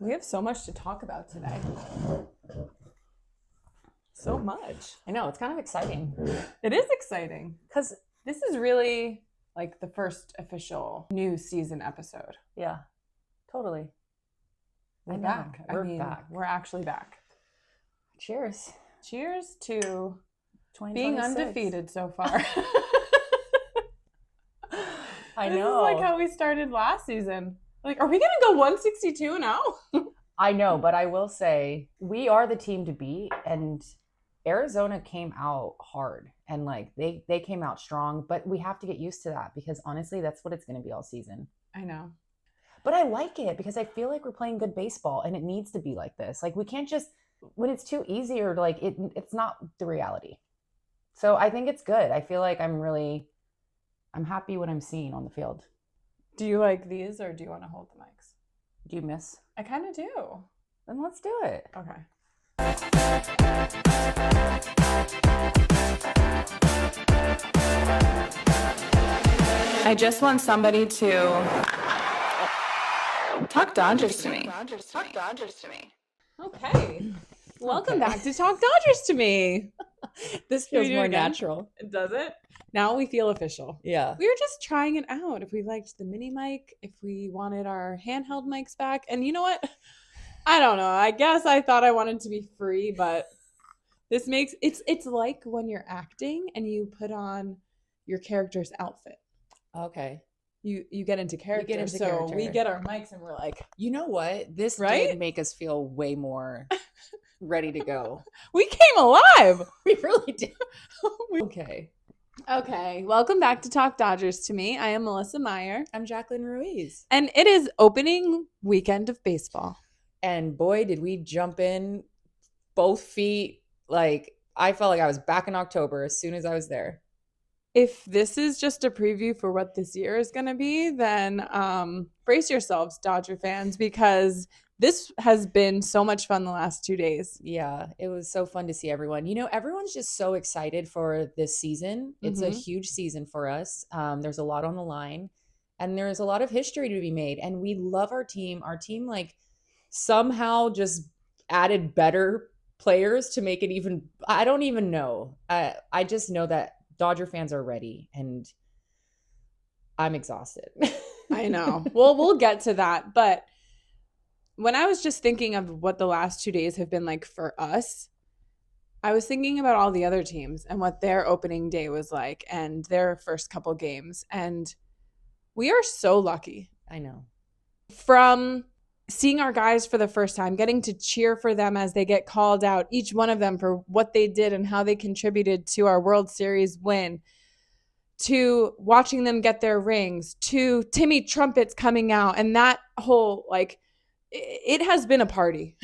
We have so much to talk about today. So much. I know, it's kind of exciting. It is exciting because this is really like the first official new season episode. Yeah, totally. We're back. We're back. We're actually back. Cheers. Cheers to 2026. being undefeated so far. I This know. is like how we started last season. Like, are we going to go 162 now? I know, but I will say we are the team to beat, and Arizona came out hard, and like they came out strong, but we have to get used to that because honestly, that's what it's going to be all season. I know. But I like it because I feel like we're playing good baseball, and it needs to be like this. Like we can't just, when it's too easy or like it's not the reality. So I think it's good. I feel like I'm happy what I'm seeing on the field. Do you like these or do you want to hold the mics? Do you miss? I kind of do. Then let's do it. Okay. I just want somebody to talk Dodgers to me. Okay. Welcome back to Talk Dodgers to Me. This Can we feels do it more again? natural. Does it? Now we feel official. Yeah. We were just trying it out. If we liked the mini mic, if we wanted our handheld mics back. And you know what? I don't know. I guess I thought I wanted to be free, but this makes it's like when you're acting and you put on your character's outfit. Okay. You get into character. into so character. we get our mics and we're like, You know what? This Right? did make us feel way more ready to go. we came alive. We really did. Okay. Okay. Welcome back to Talk Dodgers to Me. I am Melissa Meyer. I'm Jaclyn Ruiz. And it is opening weekend of baseball. And boy, did we jump in both feet. Like, I felt like I was back in October as soon as I was there. If this is just a preview for what this year is going to be, then brace yourselves, Dodger fans, because this has been so much fun the last 2 days. Yeah, it was so fun to see everyone. You know, everyone's just so excited for this season. It's a huge season for us. There's a lot on the line, and there's a lot of history to be made. And we love our team. Our team, like, somehow just added better players to make it even. I don't even know. I just know that Dodger fans are ready, and I'm exhausted. I know. Well, we'll get to that. But when I was just thinking of what the last 2 days have been like for us, I was thinking about all the other teams and what their opening day was like and their first couple games. And we are so lucky. I know. From seeing our guys for the first time, getting to cheer for them as they get called out, each one of them for what they did and how they contributed to our World Series win, to watching them get their rings, to Timmy Trumpets coming out, and that whole, like, it has been a party.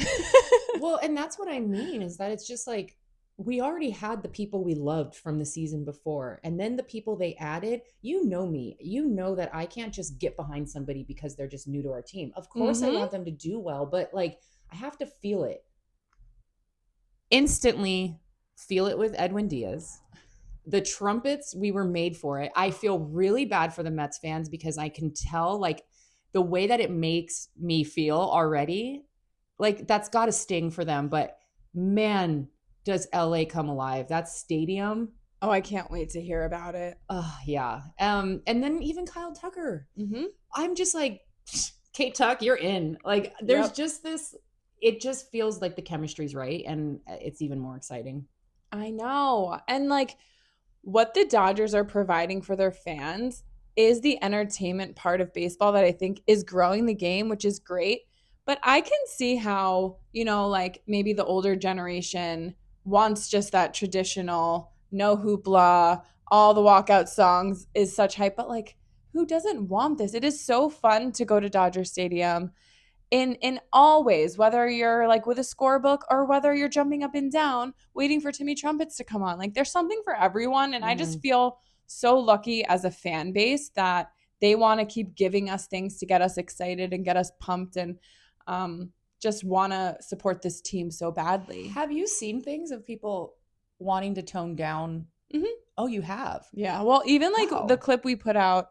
Well, and that's what I mean, is that it's just like, we already had the people we loved from the season before. And then the people they added, you know me. You know that I can't just get behind somebody because they're just new to our team. Of course, I want them to do well, but like, I have to feel it. Instantly feel it with Edwin Diaz. The Trumpets, we were made for it. I feel really bad for the Mets fans because I can tell, like, the way that it makes me feel already, like, that's got to sting for them. But man, does LA come alive. That stadium. Oh, I can't wait to hear about it. Yeah. And then even Kyle Tucker. I'm just like, Kate Tuck, you're in. Like, there's just this, it just feels like the chemistry's right. And it's even more exciting. I know. And like, what the Dodgers are providing for their fans is the entertainment part of baseball that I think is growing the game, which is great. But I can see how, you know, like maybe the older generation wants just that traditional, no hoopla, all the walkout songs is such hype. But like, who doesn't want this? It is so fun to go to Dodger Stadium in all ways, whether you're like with a scorebook or whether you're jumping up and down waiting for Timmy Trumpets to come on. Like, there's something for everyone. And I just feel so lucky as a fan base that they want to keep giving us things to get us excited and get us pumped and just want to support this team so badly. Have you seen things of people wanting to tone down? Oh, you have? Yeah. Well, even like the clip we put out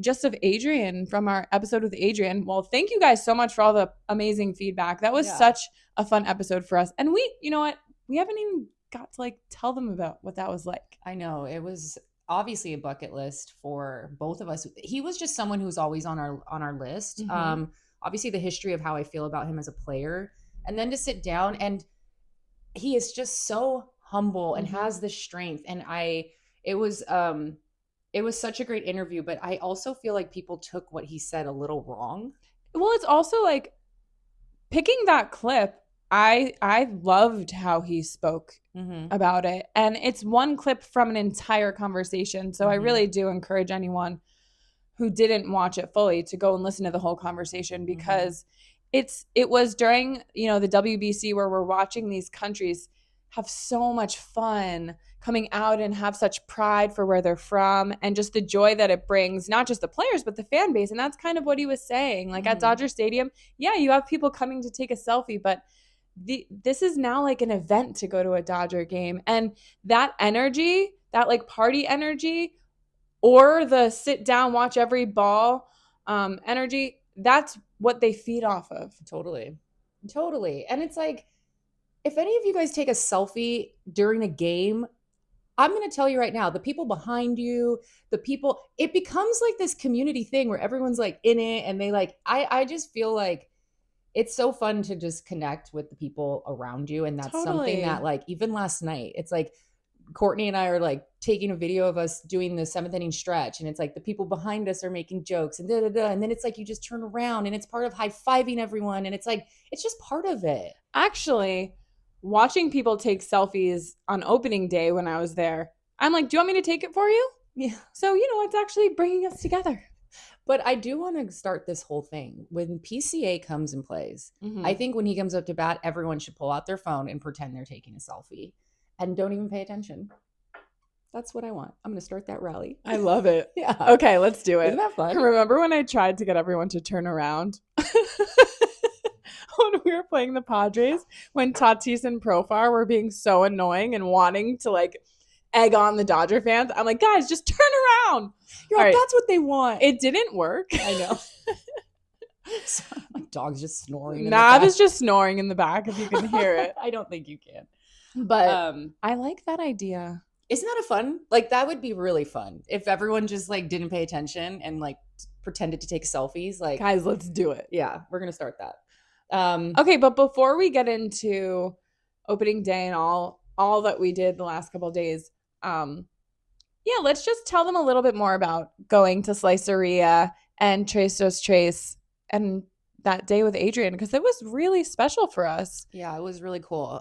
just of Adrian from our episode with Adrian. Well, thank you guys so much for all the amazing feedback. That was such a fun episode for us. And you know what? We haven't even got to like tell them about what that was like. I know. It was obviously a bucket list for both of us. He was just someone who's always on our list. Obviously the history of how I feel about him as a player, and then to sit down, and he is just so humble and has the strength. And it was such a great interview, but I also feel like people took what he said a little wrong. Well, it's also like picking that clip, I loved how he spoke about it. And it's one clip from an entire conversation. So I really do encourage anyone who didn't watch it fully to go and listen to the whole conversation, because it was during, the WBC, where we're watching these countries have so much fun coming out and have such pride for where they're from, and just the joy that it brings, not just the players, but the fan base. And that's kind of what he was saying. Like at Dodger Stadium, yeah, you have people coming to take a selfie, but this is now like an event to go to a Dodger game. And that energy, that like party energy, or the sit down, watch every ball energy, that's what they feed off of. Totally. And it's like, if any of you guys take a selfie during a game, I'm going to tell you right now, the people behind you, it becomes like this community thing where everyone's like in it, and they like, I just feel like it's so fun to just connect with the people around you. And that's something that, like, even last night, it's like Courtney and I are like taking a video of us doing the 7th inning stretch, and it's like the people behind us are making jokes and and then it's like you just turn around and it's part of high-fiving everyone, and it's like it's just part of it. Actually, watching people take selfies on opening day when I was there, I'm like, do you want me to take it for you? Yeah. So, it's actually bringing us together. But I do want to start this whole thing. When PCA comes and plays, I think when he comes up to bat, everyone should pull out their phone and pretend they're taking a selfie and don't even pay attention. That's what I want. I'm going to start that rally. I love it. Yeah. Okay, let's do it. Isn't that fun? Remember when I tried to get everyone to turn around? When we were playing the Padres, when Tatis and Profar were being so annoying and wanting to like egg on the Dodger fans, I'm like, guys, just turn around. You're like, that's what they want. It didn't work. I know. So, my dog's just snoring. Nav is just snoring in the back, if you can hear it. I don't think you can. But I like that idea. Isn't that a fun? Like, that would be really fun if everyone just like didn't pay attention and like pretended to take selfies. Like, guys, let's do it. Yeah, we're gonna start that. Okay, but before we get into opening day and all that we did the last couple of days, let's just tell them a little bit more about going to Sliceria and Tres Dos Tres and that day with Adrian, because it was really special for us. Yeah, it was really cool.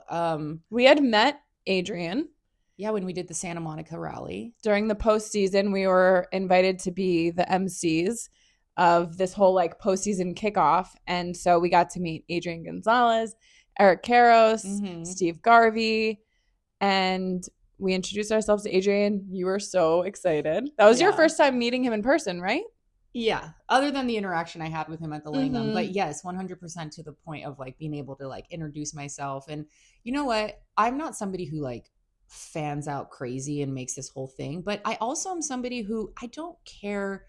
We had met Adrian. Yeah, when we did the Santa Monica rally. During the postseason, we were invited to be the MCs of this whole like postseason kickoff. And so we got to meet Adrian Gonzalez, Eric Karros, Steve Garvey, and we introduced ourselves to Adrian. You were so excited. That was your first time meeting him in person, right? Yeah, other than the interaction I had with him at the Langham. But yes, 100% to the point of like being able to like introduce myself. And you know what? I'm not somebody who like fans out crazy and makes this whole thing, but I also am somebody who I don't care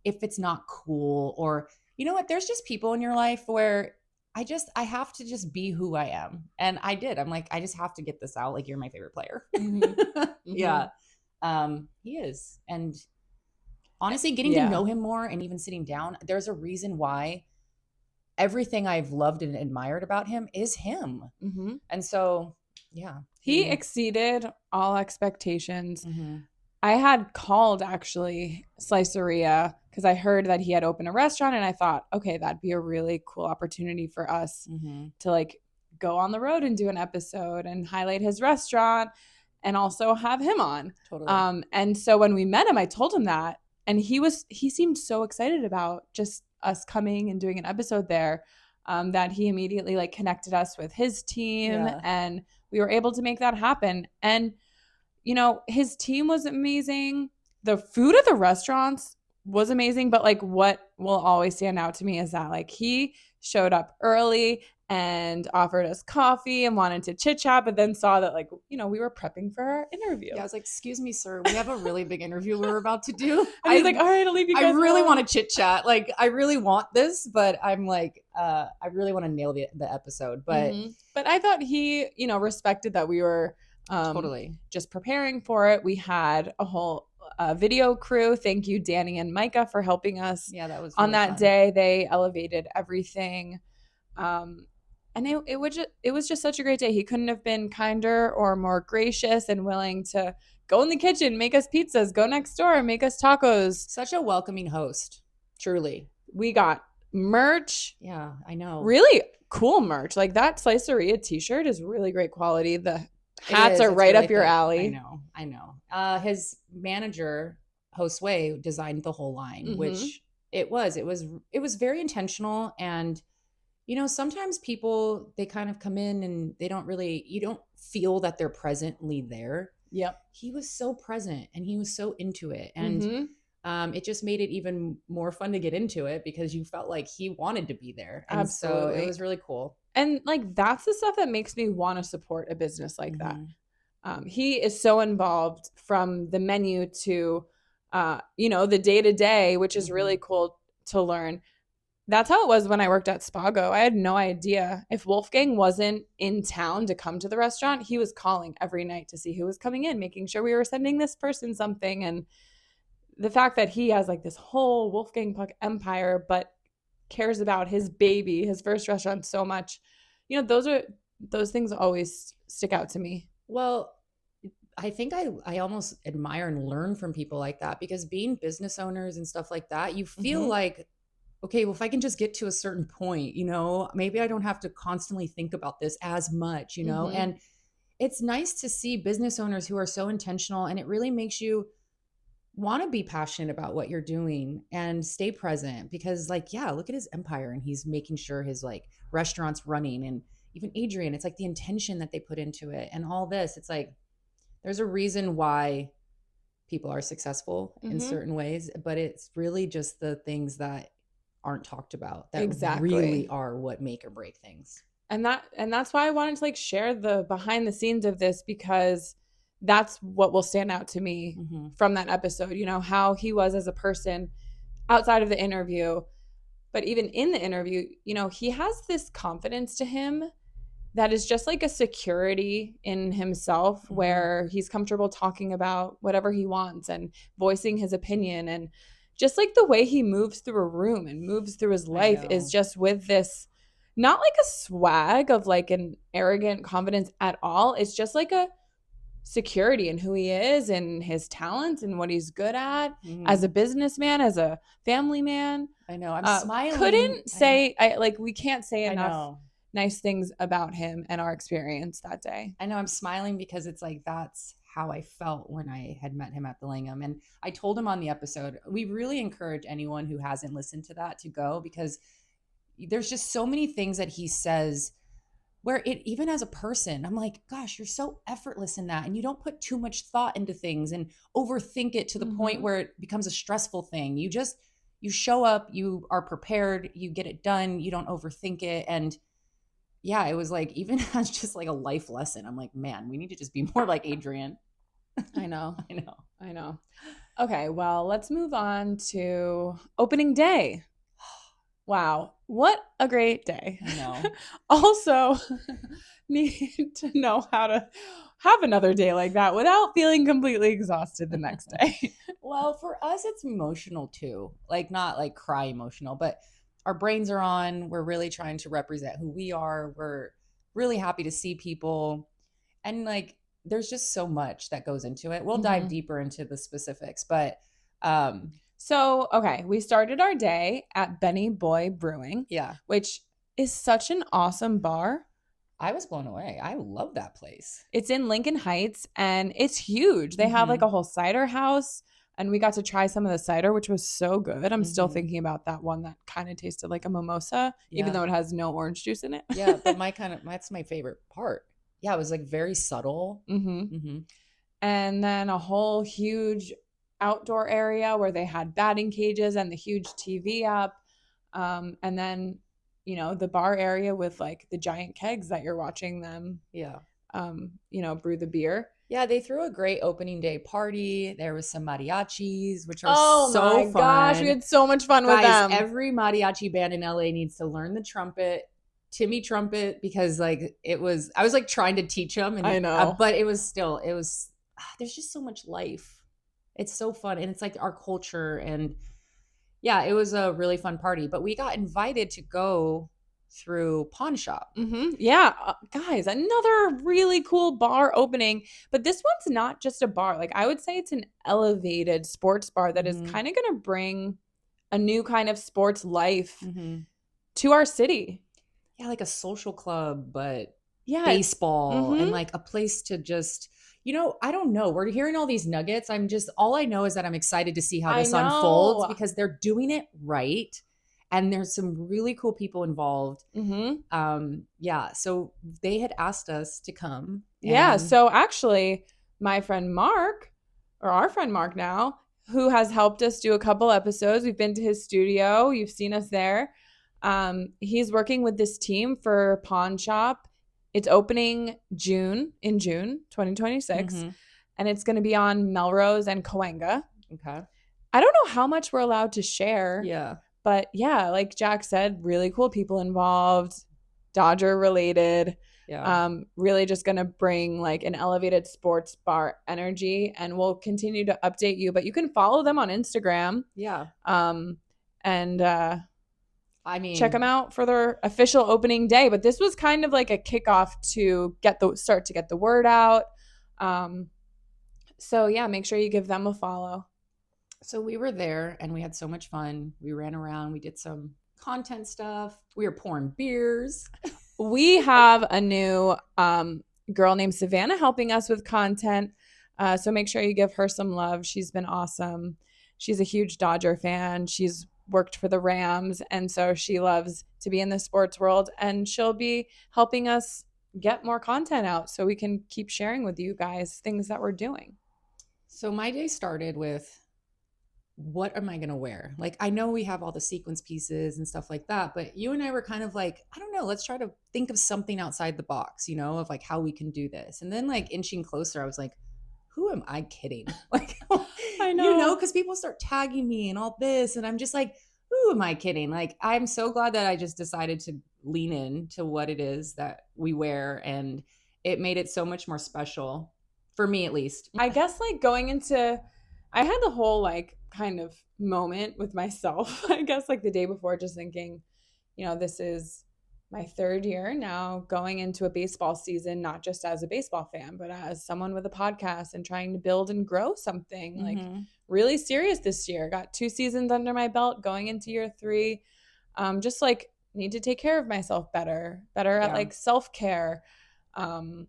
if it's not cool, or you know what? There's just people in your life where I have to just be who I am. And I did. I'm like, I just have to get this out. Like, you're my favorite player. Yeah. He is. And honestly, getting to know him more and even sitting down, there's a reason why everything I've loved and admired about him is him. And so, yeah. He exceeded all expectations. I had called actually Sliceria because I heard that he had opened a restaurant, and I thought, okay, that'd be a really cool opportunity for us to like go on the road and do an episode and highlight his restaurant and also have him on. Totally. And so when we met him, I told him that, and he seemed so excited about just us coming and doing an episode there, that he immediately like connected us with his team, and we were able to make that happen. And his team was amazing. The food at the restaurants was amazing, but like what will always stand out to me is that like he showed up early and offered us coffee and wanted to chit chat, but then saw that, like, we were prepping for our interview. Yeah, I was like, excuse me, sir, we have a really big interview we're about to do. And he's like, all right, I'll leave you guys I really alone. want to chit chat. Like, I really want this, but I'm like, I really want to nail the episode. But But I thought he, respected that we were totally just preparing for it. We had a whole video crew. Thank you, Danny and Micah, for helping us. Yeah, that was on really that fun. day. They elevated everything. And it was just such a great day. He couldn't have been kinder or more gracious and willing to go in the kitchen, make us pizzas, go next door, make us tacos. Such a welcoming host, truly. We got merch. Yeah, I know. Really cool merch. Like that Sliceria t-shirt is really great quality. The hats are right really up your good. alley. I know. His manager, Josue, designed the whole line, which it was very intentional. And sometimes people, they kind of come in and they don't really, you don't feel that they're presently there. Yep. He was so present and he was so into it. And it just made it even more fun to get into it because you felt like he wanted to be there. And Absolutely. so it was really cool. And like, that's the stuff that makes me want to support a business like that. He is so involved from the menu to, the day to day, which is really cool to learn. That's how it was when I worked at Spago. I had no idea. If Wolfgang wasn't in town to come to the restaurant, he was calling every night to see who was coming in, making sure we were sending this person something. And the fact that he has like this whole Wolfgang Puck empire, but cares about his baby, his first restaurant so much, those things always stick out to me. Well, I think I almost admire and learn from people like that because being business owners and stuff like that, you feel like, okay, well, if I can just get to a certain point, maybe I don't have to constantly think about this as much, and it's nice to see business owners who are so intentional, and it really makes you want to be passionate about what you're doing and stay present because look at his empire and he's making sure his like restaurant's running. And even Adrian, it's like the intention that they put into it and all this, it's like, there's a reason why people are successful in certain ways, but it's really just the things that aren't talked about that really are what make or break things. And that's why I wanted to like share the behind the scenes of this because that's what will stand out to me from that episode, how he was as a person outside of the interview. But even in the interview, he has this confidence to him that is just like a security in himself where he's comfortable talking about whatever he wants and voicing his opinion. And just like the way he moves through a room and moves through his life is just with this, not like a swag of like an arrogant confidence at all. It's just like a security in who he is and his talents and what he's good at as a businessman, as a family man. I know. I'm smiling. Couldn't say, we can't say enough nice things about him and our experience that day. I know. I'm smiling because it's like, that's how I felt when I had met him at the Langham. And I told him on the episode, we really encourage anyone who hasn't listened to that to go because there's just so many things that he says where it, even as a person, I'm like, gosh, you're so effortless in that. And you don't put too much thought into things and overthink it to the point where it becomes a stressful thing. You show up, you are prepared, you get it done, you don't overthink it. And yeah, it was like, even as just like a life lesson, I'm like, man, we need to just be more like Adrian. I know. Okay, well, let's move on to opening day. Wow, what a great day. I know. Also, need to know how to have another day like that without feeling completely exhausted the next day. Well, for us, it's emotional too. Like, not like cry emotional, but our brains are on. We're really trying to represent who we are. We're really happy to see people. And like, there's just so much that goes into it. We'll dive deeper into the specifics, but so, okay, we started our day at Benny Boy Brewing, which is such an awesome bar. I was blown away. I love that place. It's in Lincoln Heights, and it's huge. They have like a whole cider house, and we got to try some of the cider, which was so good. I'm still thinking about that one that kind of tasted like a mimosa, even though it has no orange juice in it. Yeah, but that's my favorite part. Yeah, it was like very subtle. And then a whole huge outdoor area where they had batting cages and the huge TV up. And then, you know, the bar area with like the giant kegs that you're watching them, Yeah. you know, brew the beer. Yeah, they threw a great opening day party. There was some mariachis, which are Oh so my gosh, we fun. had so much fun with Guys, them. every mariachi band in LA needs to learn the trumpet, Timmy trumpet, because like I was like trying to teach them, I and know. but it was there's just so much life. It's so fun, and it's like our culture, and yeah, it was a really fun party. But we got invited to go through Pawn Shop. Yeah, guys, another really cool bar opening, but this one's not just a bar. Like I would say it's an elevated sports bar that is Mm-hmm. kind of going to bring a new kind of sports life Mm-hmm. to our city. Yeah, like a social club, but Yeah, it's baseball and like a place to just, I don't know. We're hearing all these nuggets. All I know is that I'm excited to see how I this unfolds know. because they're doing it right. And there's some really cool people involved. Yeah. So they had asked us to come. Yeah, And so actually my friend Mark, or our friend Mark now, who has helped us do a couple episodes. We've been to his studio. You've seen us there. He's working with this team for Pawn Shop. It's opening in June 2026, mm-hmm. and it's going to be on Melrose and Cahuenga. Okay. I don't know how much we're allowed to share. Yeah. But yeah, like Jack said, really cool people involved, Dodger related. Yeah. Really just gonna bring like an elevated sports bar energy, and we'll continue to update you. But you can follow them on Instagram. Yeah. And I check them mean, out for their official opening day. But this was kind of like a kickoff to get the word out. So yeah, make sure you give them a follow. so we were there and we had so much fun. We ran around, we did some content stuff. We were pouring beers. We have a new girl named Savannah helping us with content. So make sure you give her some love. She's been awesome. She's a huge Dodger fan. She's worked for the Rams. And so she loves to be in the sports world. And she'll be helping us get more content out so we can keep sharing with you guys things that we're doing. So my day started with, what am I going to wear? Like, I know we have all the sequence pieces and stuff like that, but you and I were kind of like, I don't know, let's try to think of something outside the box, of like how we can do this. And then like inching closer, I was like, who am I kidding? Like, I know. because people start tagging me and all this. And I'm just like, who am I kidding? Like, I'm so glad that I just decided to lean in to what it is that we wear. And it made it so much more special for me, at least. I guess like I had the whole like kind of moment with myself, I guess like the day before, just thinking, this is my third year now going into a baseball season, not just as a baseball fan, but as someone with a podcast and trying to build and grow something like really serious this year. Got 2 seasons under my belt going into year 3. Just like need to take care of myself better at like self-care. All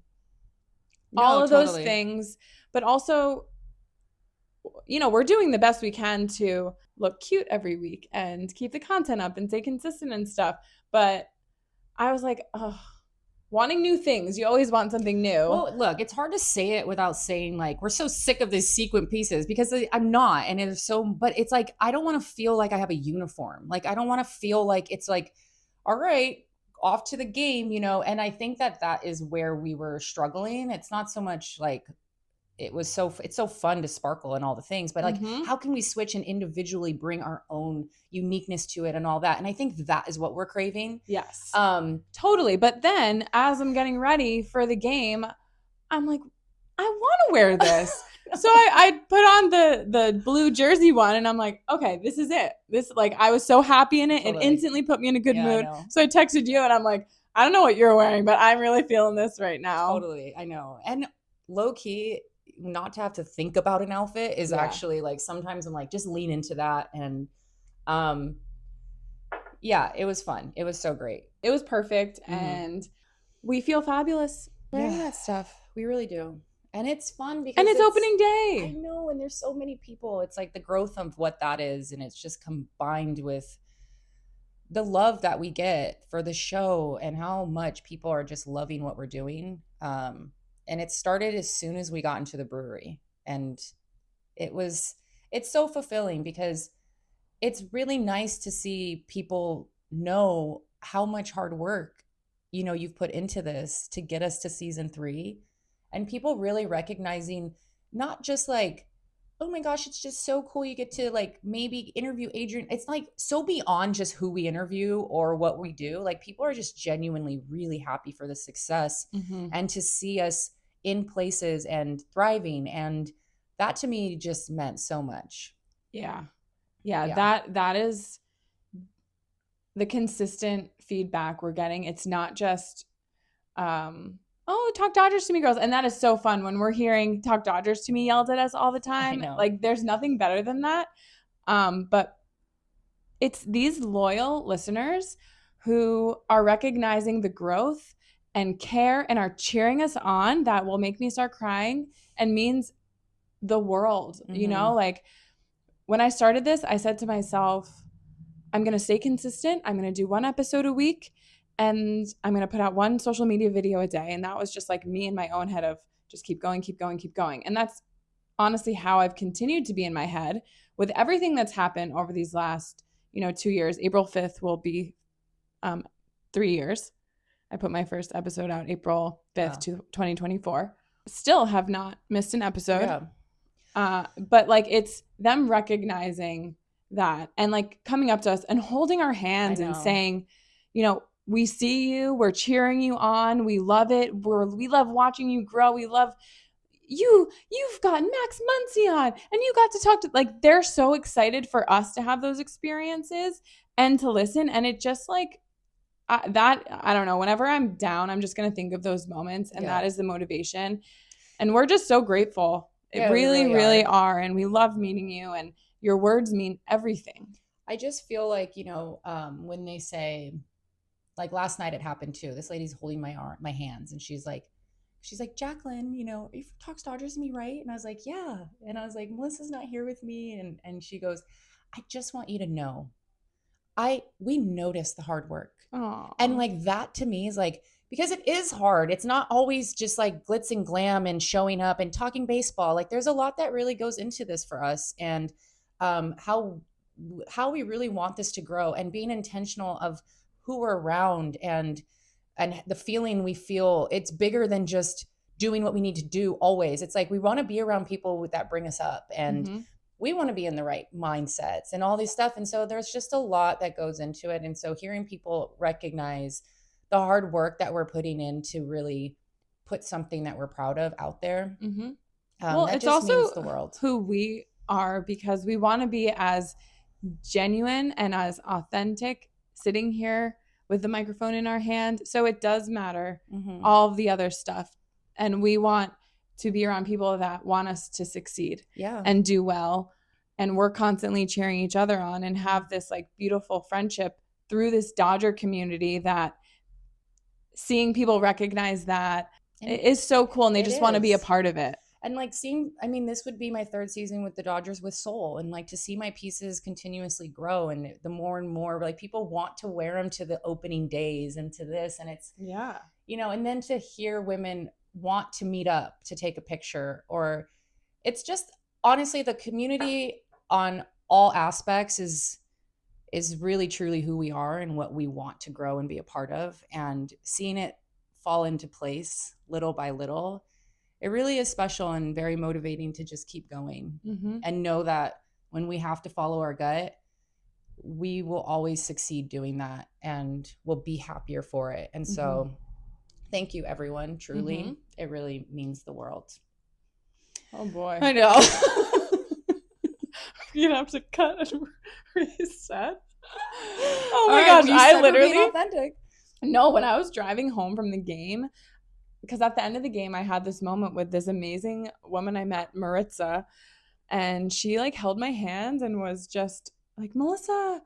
of those things, but also, we're doing the best we can to look cute every week and keep the content up and stay consistent and stuff. But I was like, oh, wanting new things. You always want something new. Well, look, it's hard to say it without saying like, we're so sick of these sequin pieces, because I'm not. And it's but it's like, I don't want to feel like I have a uniform. Like, I don't want to feel like it's like, all right, off to the game, And I think that is where we were struggling. It's not so much like, it's so fun to sparkle and all the things, but like, how can we switch and individually bring our own uniqueness to it and all that? And I think that is what we're craving. Yes. Totally. But then as I'm getting ready for the game, I'm like, I want to wear this. So I put on the blue jersey one, and I'm like, okay, this is it. This, like, I was so happy in it. Totally. It instantly put me in a good mood. So I texted you and I'm like, I don't know what you're wearing, but I'm really feeling this right now. Totally. I know. And low key, not to have to think about an outfit is actually like, sometimes I'm like, just lean into that. And yeah, it was fun. It was so great. It was perfect. And we feel fabulous wearing that stuff. We really do. And it's fun because it's opening day. I know. And there's so many people. It's like the growth of what that is. And it's just combined with the love that we get for the show and how much people are just loving what we're doing. And it started as soon as we got into the brewery. And it's so fulfilling because it's really nice to see people know how much hard work, you've put into this to get us to season 3, and people really recognizing not just like, oh my gosh, it's just so cool you get to like maybe interview Adrian. It's like so beyond just who we interview or what we do. Like people are just genuinely really happy for the success and to see us in places and thriving. And that to me just meant so much. Yeah. That is the consistent feedback we're getting. It's not just, oh, talk Dodgers to me, girls. And that is so fun when we're hearing talk Dodgers to me yelled at us all the time. Like there's nothing better than that. But it's these loyal listeners who are recognizing the growth and care and are cheering us on that will make me start crying and means the world. Like when I started this, I said to myself, I'm going to stay consistent. I'm going to do 1 episode a week, and I'm going to put out 1 social media video a day. And that was just like me in my own head of just keep going, keep going, keep going. And that's honestly how I've continued to be in my head with everything that's happened over these last, 2 years. April 5th will be 3 years. I put my first episode out April 5th, 2024. Still have not missed an episode. Yeah. But like it's them recognizing that and like coming up to us and holding our hands and saying, we see you, we're cheering you on, we love it, we love watching you grow, we love you've got Max Muncy on and you got to talk to, like they're so excited for us to have those experiences and to listen. And it just like I don't know, whenever I'm down, I'm just gonna think of those moments, and that is the motivation. And we're just so grateful. It really are. And we love meeting you, and your words mean everything. I just feel like, when they say, like last night it happened too. This lady's holding my hands, and she's like, Jaclyn, you talk Dodgers to me, right? And I was like, yeah. And I was like, Melissa's not here with me. And she goes, I just want you to know, we notice the hard work. Aww. And like that to me is like, because it is hard. It's not always just like glitz and glam and showing up and talking baseball. Like there's a lot that really goes into this for us, and how we really want this to grow, and being intentional of who we're around and the feeling we feel. It's bigger than just doing what we need to do always. It's like we want to be around people that bring us up, and we want to be in the right mindsets and all this stuff. And so there's just a lot that goes into it. And so hearing people recognize the hard work that we're putting in to really put something that we're proud of out there. Well, it's also the world. Who we are, because we want to be as genuine and as authentic sitting here with the microphone in our hand. So it does matter, all of the other stuff. And we want to be around people that want us to succeed and do well. And we're constantly cheering each other on and have this like beautiful friendship through this Dodger community, that seeing people recognize that is so cool, and they just want to be a part of it. And like this would be my 3rd season with the Dodgers with Soul, and like to see my pieces continuously grow, and the more and more like people want to wear them to the opening days and to this, and it's and then to hear women want to meet up to take a picture, or it's just honestly the community on all aspects is really truly who we are and what we want to grow and be a part of, and seeing it fall into place little by little. It really is special and very motivating to just keep going and know that when we have to follow our gut, we will always succeed doing that, and we'll be happier for it. And so thank you, everyone. Truly, it really means the world. Oh, boy. I know. You're going to have to cut and reset. Oh, my gosh. I literally... authentic. No, when I was driving home from the game, because at the end of the game, I had this moment with this amazing woman I met, Maritza, and she like held my hand and was just like, Melissa,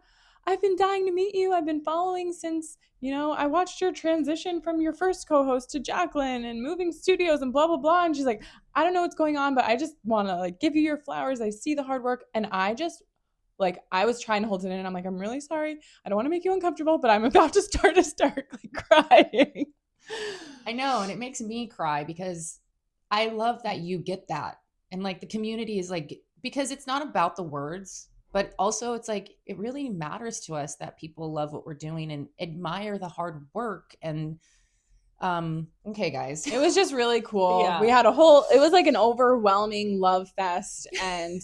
I've been dying to meet you. I've been following since, I watched your transition from your first co-host to Jaclyn and moving studios and blah, blah, blah. And she's like, I don't know what's going on, but I just want to like give you your flowers. I see the hard work. And I just like, I was trying to hold it in. I'm like, I'm really sorry. I don't want to make you uncomfortable, but I'm about to start hysterically crying. I know. And it makes me cry because I love that you get that. And like the community is like, because it's not about the words. but also it's like it really matters to us that people love what we're doing and admire the hard work. And okay, guys. It was just really cool. We Yeah. had it was like an overwhelming love fest, and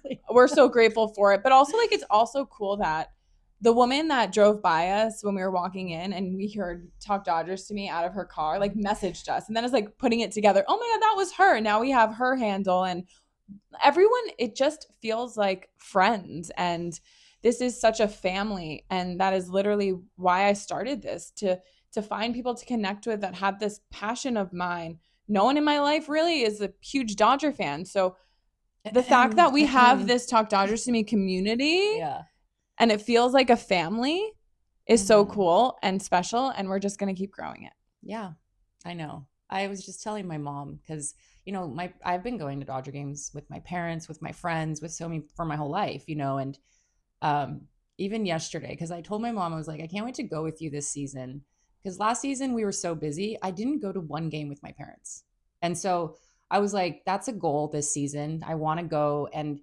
Really. we're so grateful for it. But also, like, it's also cool that the woman that drove by us when we were walking in and we heard Talk Dodgers to me out of her car, like, messaged us. And then it's like putting it together. Oh my God, that was her. Now we have her handle. And everyone, it just feels like friends. And this is such a family. And that is literally why I started this, to find people to connect with that have this passion of mine. No one in my life really is a huge Dodger fan. So the fact that we have this Talk Dodgers to Me community, Yeah. and it feels like a family, is so cool and special. And we're just going to keep growing it. Yeah, I know. I was just telling my mom because, I've been going to Dodger games with my parents, with my friends, with so many for my whole life, and even yesterday, because I told my mom, I was like, I can't wait to go with you this season. Because last season we were so busy, I didn't go to one game with my parents. And so I was like, that's a goal this season. I want to go. And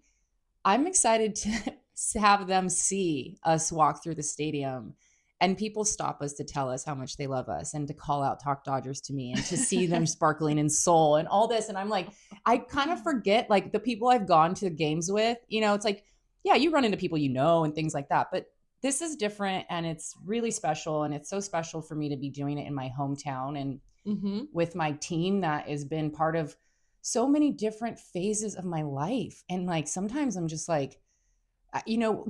I'm excited to have them see us walk through the stadium and people stop us to tell us how much they love us and to call out Talk Dodgers to me and to see them sparkling in soul and all this. And I'm like, I kind of forget like the people I've gone to games with, it's like, yeah, you run into people and things like that. But this is different and it's really special. And it's so special for me to be doing it in my hometown and with my team that has been part of so many different phases of my life. And like sometimes I'm just like,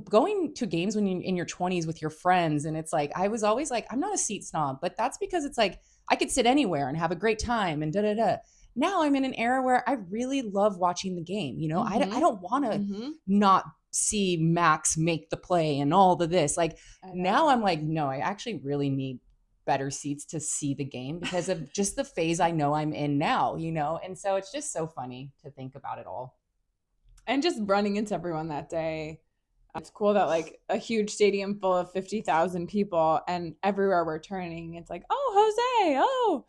going to games when you're in your 20s with your friends. And it's like, I was always like, I'm not a seat snob, but that's because it's like, I could sit anywhere and have a great time and da da da. Now I'm in an era where I really love watching the game. I don't want to not see Max make the play and all of this. Like now I'm like, no, I actually really need better seats to see the game because of just the phase I know I'm in now, And so it's just so funny to think about it all. And just running into everyone that day. It's cool that like a huge stadium full of 50,000 people and everywhere we're turning, it's like, oh, Jose, oh,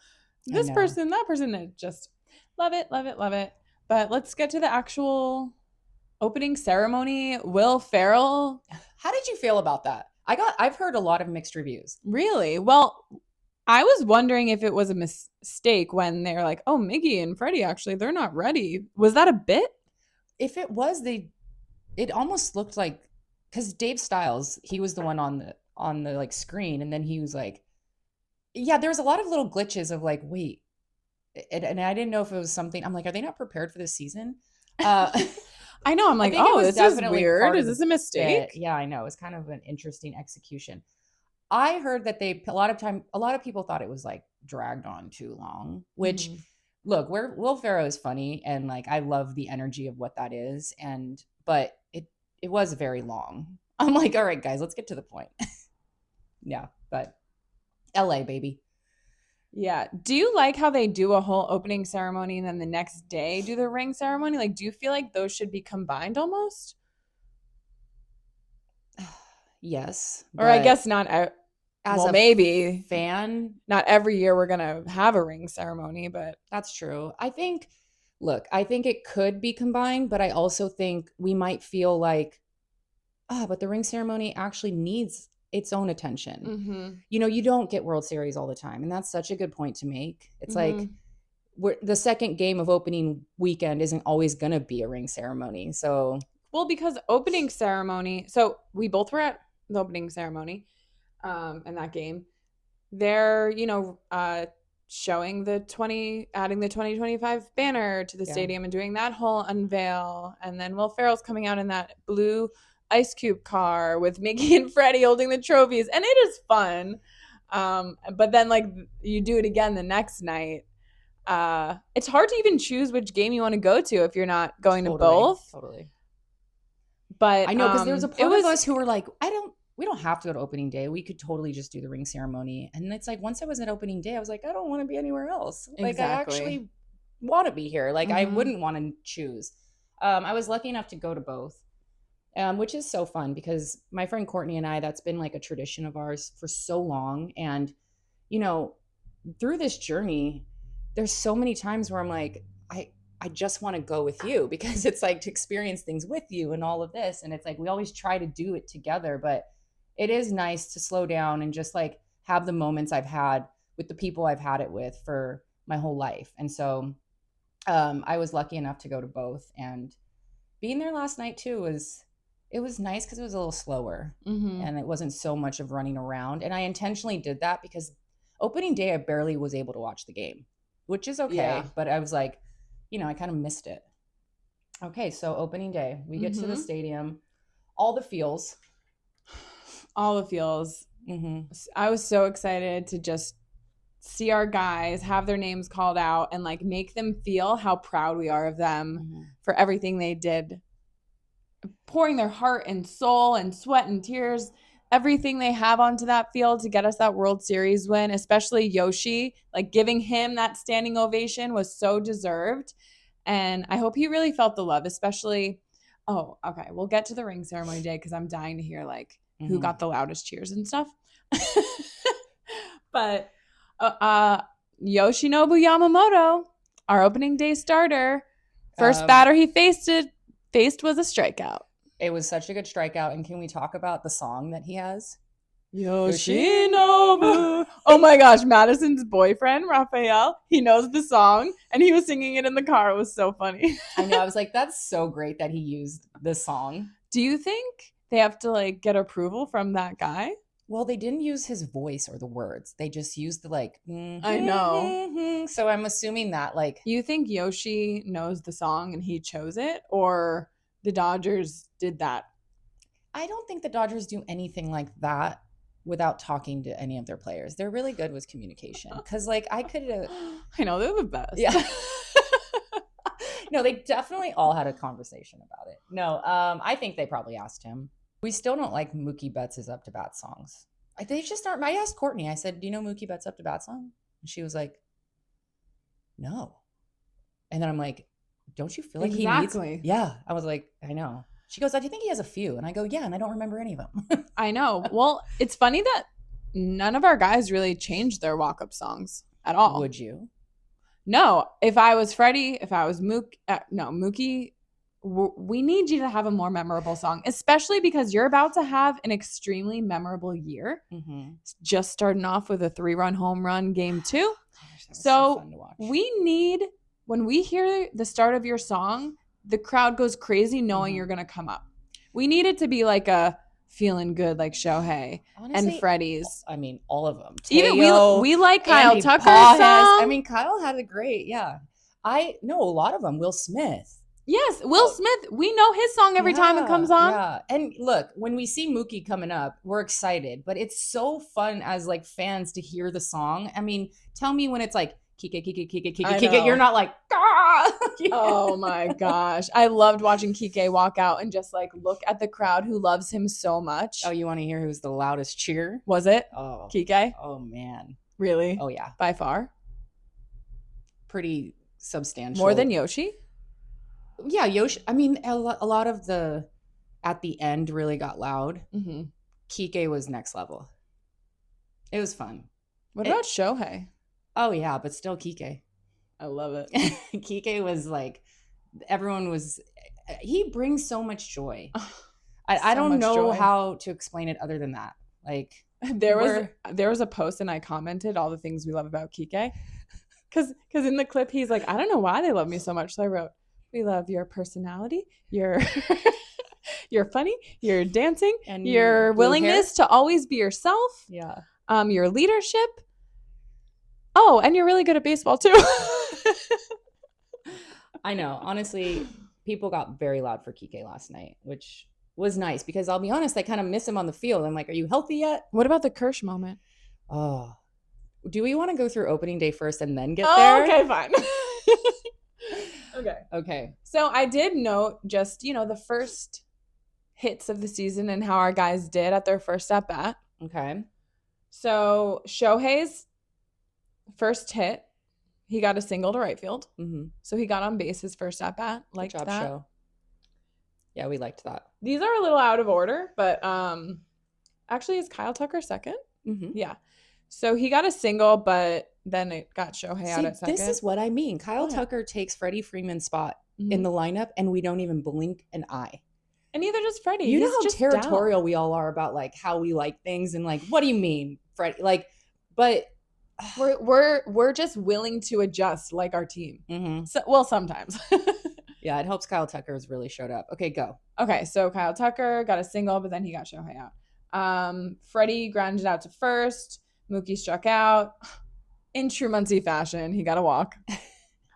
this person, that person. It just love it, love it, love it. But let's get to the actual opening ceremony. Will Ferrell. How did you feel about that? I've heard a lot of mixed reviews. Really? Well, I was wondering if it was a mistake when they're like, oh, Miggy and Freddie, actually, they're not ready. Was that a bit? If it was, it almost looked like, because Dave Stiles, he was the one on the like screen, and then he was like, yeah, there was a lot of little glitches of like, wait, and I didn't know if it was something. I'm like, are they not prepared for this season? I know. I'm like, oh, this is weird. Is this a mistake? Yeah, I know. It's kind of an interesting execution. I heard that a lot of people thought it was like dragged on too long, which look, Will Ferrell is funny. And like, I love the energy of what that is. But it was very long. I'm like, all right, guys, let's get to the point. Yeah. But LA, baby. Yeah. Do you like how they do a whole opening ceremony and then the next day do the ring ceremony? Like, do you feel like those should be combined almost? Yes. Or I guess not. Well, maybe fan. Not every year we're going to have a ring ceremony, but that's true. I think it could be combined, but I also think we might feel like, but the ring ceremony actually needs its own attention. You don't get World Series all the time. And that's such a good point to make. It's like the second game of opening weekend isn't always going to be a ring ceremony. So, well, because opening ceremony, so we both were at the opening ceremony in that game. They're, showing adding the 2025 banner to the stadium and doing that whole unveil. And then Will Ferrell's coming out in that blue Ice Cube car with Mickey and Freddie holding the trophies. And it is fun. But then like you do it again the next night. It's hard to even choose which game you want to go to if you're not going to both. Totally. But I know, because there was a part of us who were like, we don't have to go to opening day. We could totally just do the ring ceremony. And it's like, once I was at opening day, I was like, I don't want to be anywhere else. Like, exactly. I actually want to be here. Like, I wouldn't want to choose. I was lucky enough to go to both, which is so fun because my friend Courtney and I, that's been like a tradition of ours for so long. And, through this journey, there's so many times where I'm like, I I just want to go with you because it's like to experience things with you and all of this. And it's like we always try to do it together, but it is nice to slow down and just like have the moments I've had with the people I've had it with for my whole life. And so I was lucky enough to go to both, and being there last night too was nice because it was a little slower and it wasn't so much of running around. And I intentionally did that because opening day I barely was able to watch the game, which is okay. Yeah. But I was like, I kind of missed it. Okay, so opening day, we get to the stadium, all the feels. All the feels. I was so excited to just see our guys, have their names called out, and like make them feel how proud we are of them for everything they did, pouring their heart and soul and sweat and tears, everything they have onto that field to get us that World Series win, especially Yoshi. Like giving him that standing ovation was so deserved. And I hope he really felt the love, especially, okay, we'll get to the ring ceremony day because I'm dying to hear like who got the loudest cheers and stuff. But Yoshinobu Yamamoto, our opening day starter, first batter he faced was a strikeout. It was such a good strikeout. And can we talk about the song that he has? Yoshinobu. Oh my gosh, Madison's boyfriend, Raphael, he knows the song and he was singing it in the car. It was so funny. I know. I was like, that's so great that he used this song. Do you think they have to like get approval from that guy? Well, they didn't use his voice or the words. They just used the like, I know. So I'm assuming that like. You think Yoshi knows the song and he chose it, or the Dodgers did that? I don't think the Dodgers do anything like that without talking to any of their players. They're really good with communication. Because like I know, they're the best. Yeah. No, they definitely all had a conversation about it. No, I think they probably asked him. We still don't like Mookie Betts' Up to Bat songs. They just aren't. I asked Courtney, I said, do you know Mookie Betts' Up to Bat song? And she was like, no. And then I'm like, don't you feel like he needs? Yeah. I was like, I know. She goes, do you think he has a few? And I go, yeah, and I don't remember any of them. I know. Well, it's funny that none of our guys really changed their walk-up songs at all. Would you? No. If I was Freddie, if I was Mookie, we need you to have a more memorable song, especially because you're about to have an extremely memorable year. Just starting off with a 3-run home run game 2. Gosh, so fun to watch. We need, when we hear the start of your song, the crowd goes crazy knowing you're going to come up. We need it to be like a feeling good, like Shohei. Honestly, and Freddie's. I mean, all of them. Even we like Kyle Andy Tucker's song. I mean, Kyle had a great, yeah. I know a lot of them. Will Smith. Yes, Will Smith. We know his song every time it comes on. Yeah, and look, when we see Mookie coming up, we're excited. But it's so fun as like fans to hear the song. I mean, tell me when it's like Kike, Kike, Kike, Kike, Kike. You're not like, ah! Oh my gosh. I loved watching Kike walk out and just like look at the crowd who loves him so much. Oh, you want to hear who's the loudest cheer? Was it? Oh. Kike? Oh, man. Really? Oh, yeah. By far? Pretty substantial. More than Yoshi? Yeah, Yoshi. I mean, a lot of the at the end really got loud. Kike was next level. It was fun. What about Shohei? Oh, yeah, but still Kike. I love it. Kike was like, he brings so much joy. I don't know how to explain it other than that. Like there was a post and I commented all the things we love about Kike. Because in the clip, he's like, I don't know why they love me so much. So I wrote, we love your personality, you're funny, your dancing, and your willingness to always be yourself. Yeah. Your leadership. Oh, and you're really good at baseball too. I know. Honestly, people got very loud for Kike last night, which was nice because I'll be honest, I kind of miss him on the field. I'm like, are you healthy yet? What about the Kersh moment? Oh, do we want to go through opening day first and then get there? Okay, fine. Okay. So I did note just, the first hits of the season and how our guys did at their first at bat. Okay. So Shohei's first hit, he got a single to right field. So he got on base his first at bat. Liked that. Show. Yeah, we liked that. These are a little out of order, but actually is Kyle Tucker second? Yeah. So he got a single, but then it got Shohei out at second. This is what I mean. Kyle Tucker takes Freddie Freeman's spot in the lineup, and we don't even blink an eye. And neither does Freddie. You know how just territorial down. we all are about like how we like things and like, what do you mean, Freddie? Like, but we're just willing to adjust like our team. Mm-hmm. So, well, sometimes. Yeah, it helps Kyle Tucker has really showed up. Okay, go. Okay, so Kyle Tucker got a single, but then he got Shohei out. Freddie grounded out to first. Mookie struck out. In true Muncie fashion, he got a walk.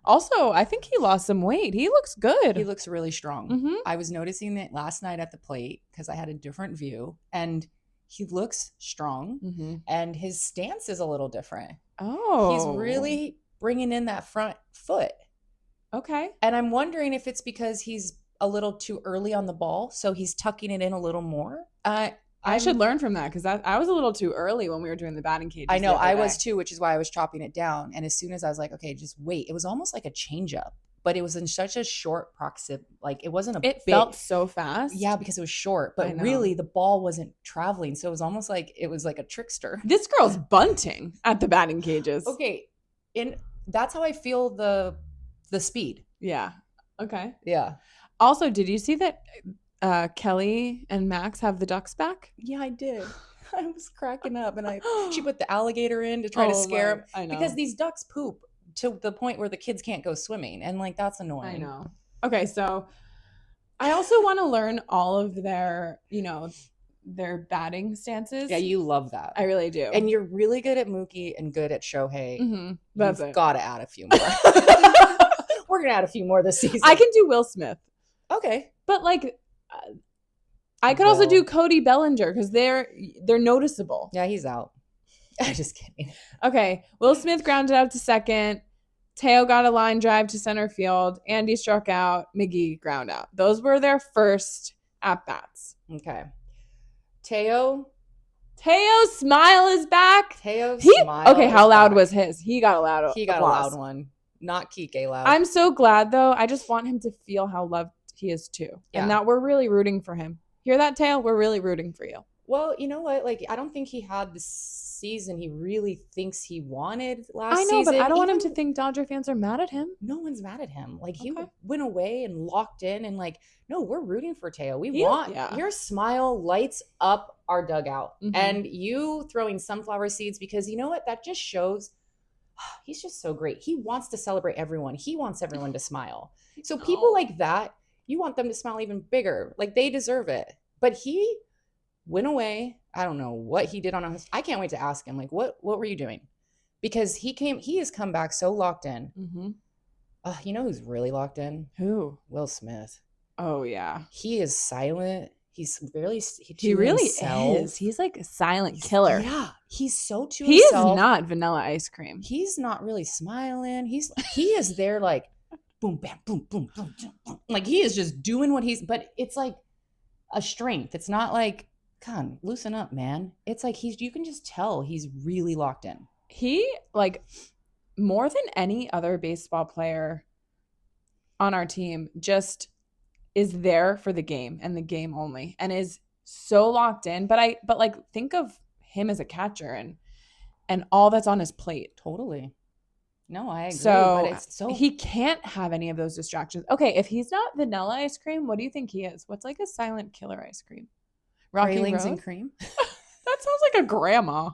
Also, I think he lost some weight. He looks good. He looks really strong. Mm-hmm. I was noticing that last night at the plate because I had a different view, and he looks strong, and his stance is a little different. Oh. He's really bringing in that front foot. Okay. And I'm wondering if it's because he's a little too early on the ball, so he's tucking it in a little more. I should learn from that because I was a little too early when we were doing the batting cages. I know, I was too, which is why I was chopping it down. And as soon as I was like, okay, just wait. It was almost like a changeup, but it was in such a short proximity. Like it wasn't It felt so fast. Yeah, because it was short, but really the ball wasn't traveling. So it was almost like it was like a trickster. This girl's bunting at the batting cages. Okay. That's how I feel the speed. Yeah. Okay. Yeah. Also, did you see that Kelly and Max have the ducks back? Yeah, I did. I was cracking up, and she put the alligator in to try to scare him. I know. Because these ducks poop to the point where the kids can't go swimming, and like that's annoying. I know. Okay, so I also want to learn all of their, their batting stances. Yeah, you love that. I really do. And you're really good at Mookie and good at Shohei. Mm-hmm. You've got to add a few more. We're gonna add a few more this season. I can do Will Smith. Okay, but like. I could also do Cody Bellinger because they're noticeable. Yeah, he's out. I'm just kidding. Okay, Will Smith grounded out to second. Teo got a line drive to center field. Andy struck out. Miggy ground out. Those were their first at-bats. Okay. Teo's smile is back. Teo's smile. Okay, how loud was his? He got a loud He got applause. A loud one. Not Kike loud. I'm so glad, though. I just want him to feel how loved he is, too. Yeah. And that we're really rooting for him. Hear that, Teo? We're really rooting for you. Well, you know what? Like, I don't think he had the season he really thinks he wanted last season. I know, but I don't want him to think Dodger fans are mad at him. No one's mad at him. Like, he went away and locked in and like, no, we're rooting for Teo. Your smile lights up our dugout. Mm-hmm. And you throwing sunflower seeds because you know what? That just shows he's just so great. He wants to celebrate everyone. He wants everyone to smile. So people like that, you want them to smile even bigger. Like they deserve it. But he went away. I don't know what he did on his. I can't wait to ask him. Like, what were you doing? Because he has come back so locked in. Mm-hmm. You know who's really locked in? Who? Will Smith. Oh yeah. He is silent. He's really. He really is. He's like a silent killer. Yeah. He's so to himself. He is not vanilla ice cream. He's not really smiling. He is there like. Boom, bam, boom, boom, boom, boom. Like he is just doing what but it's like a strength. It's not like, come on, loosen up, man. It's like you can just tell he's really locked in. He, like, more than any other baseball player on our team, just is there for the game and the game only and is so locked in. But like, think of him as a catcher and all that's on his plate. Totally. No, I agree. So, but it's so he can't have any of those distractions. Okay, if he's not vanilla ice cream, what do you think he is? What's like a silent killer ice cream? Rocky Pralines and cream? That sounds like a grandma.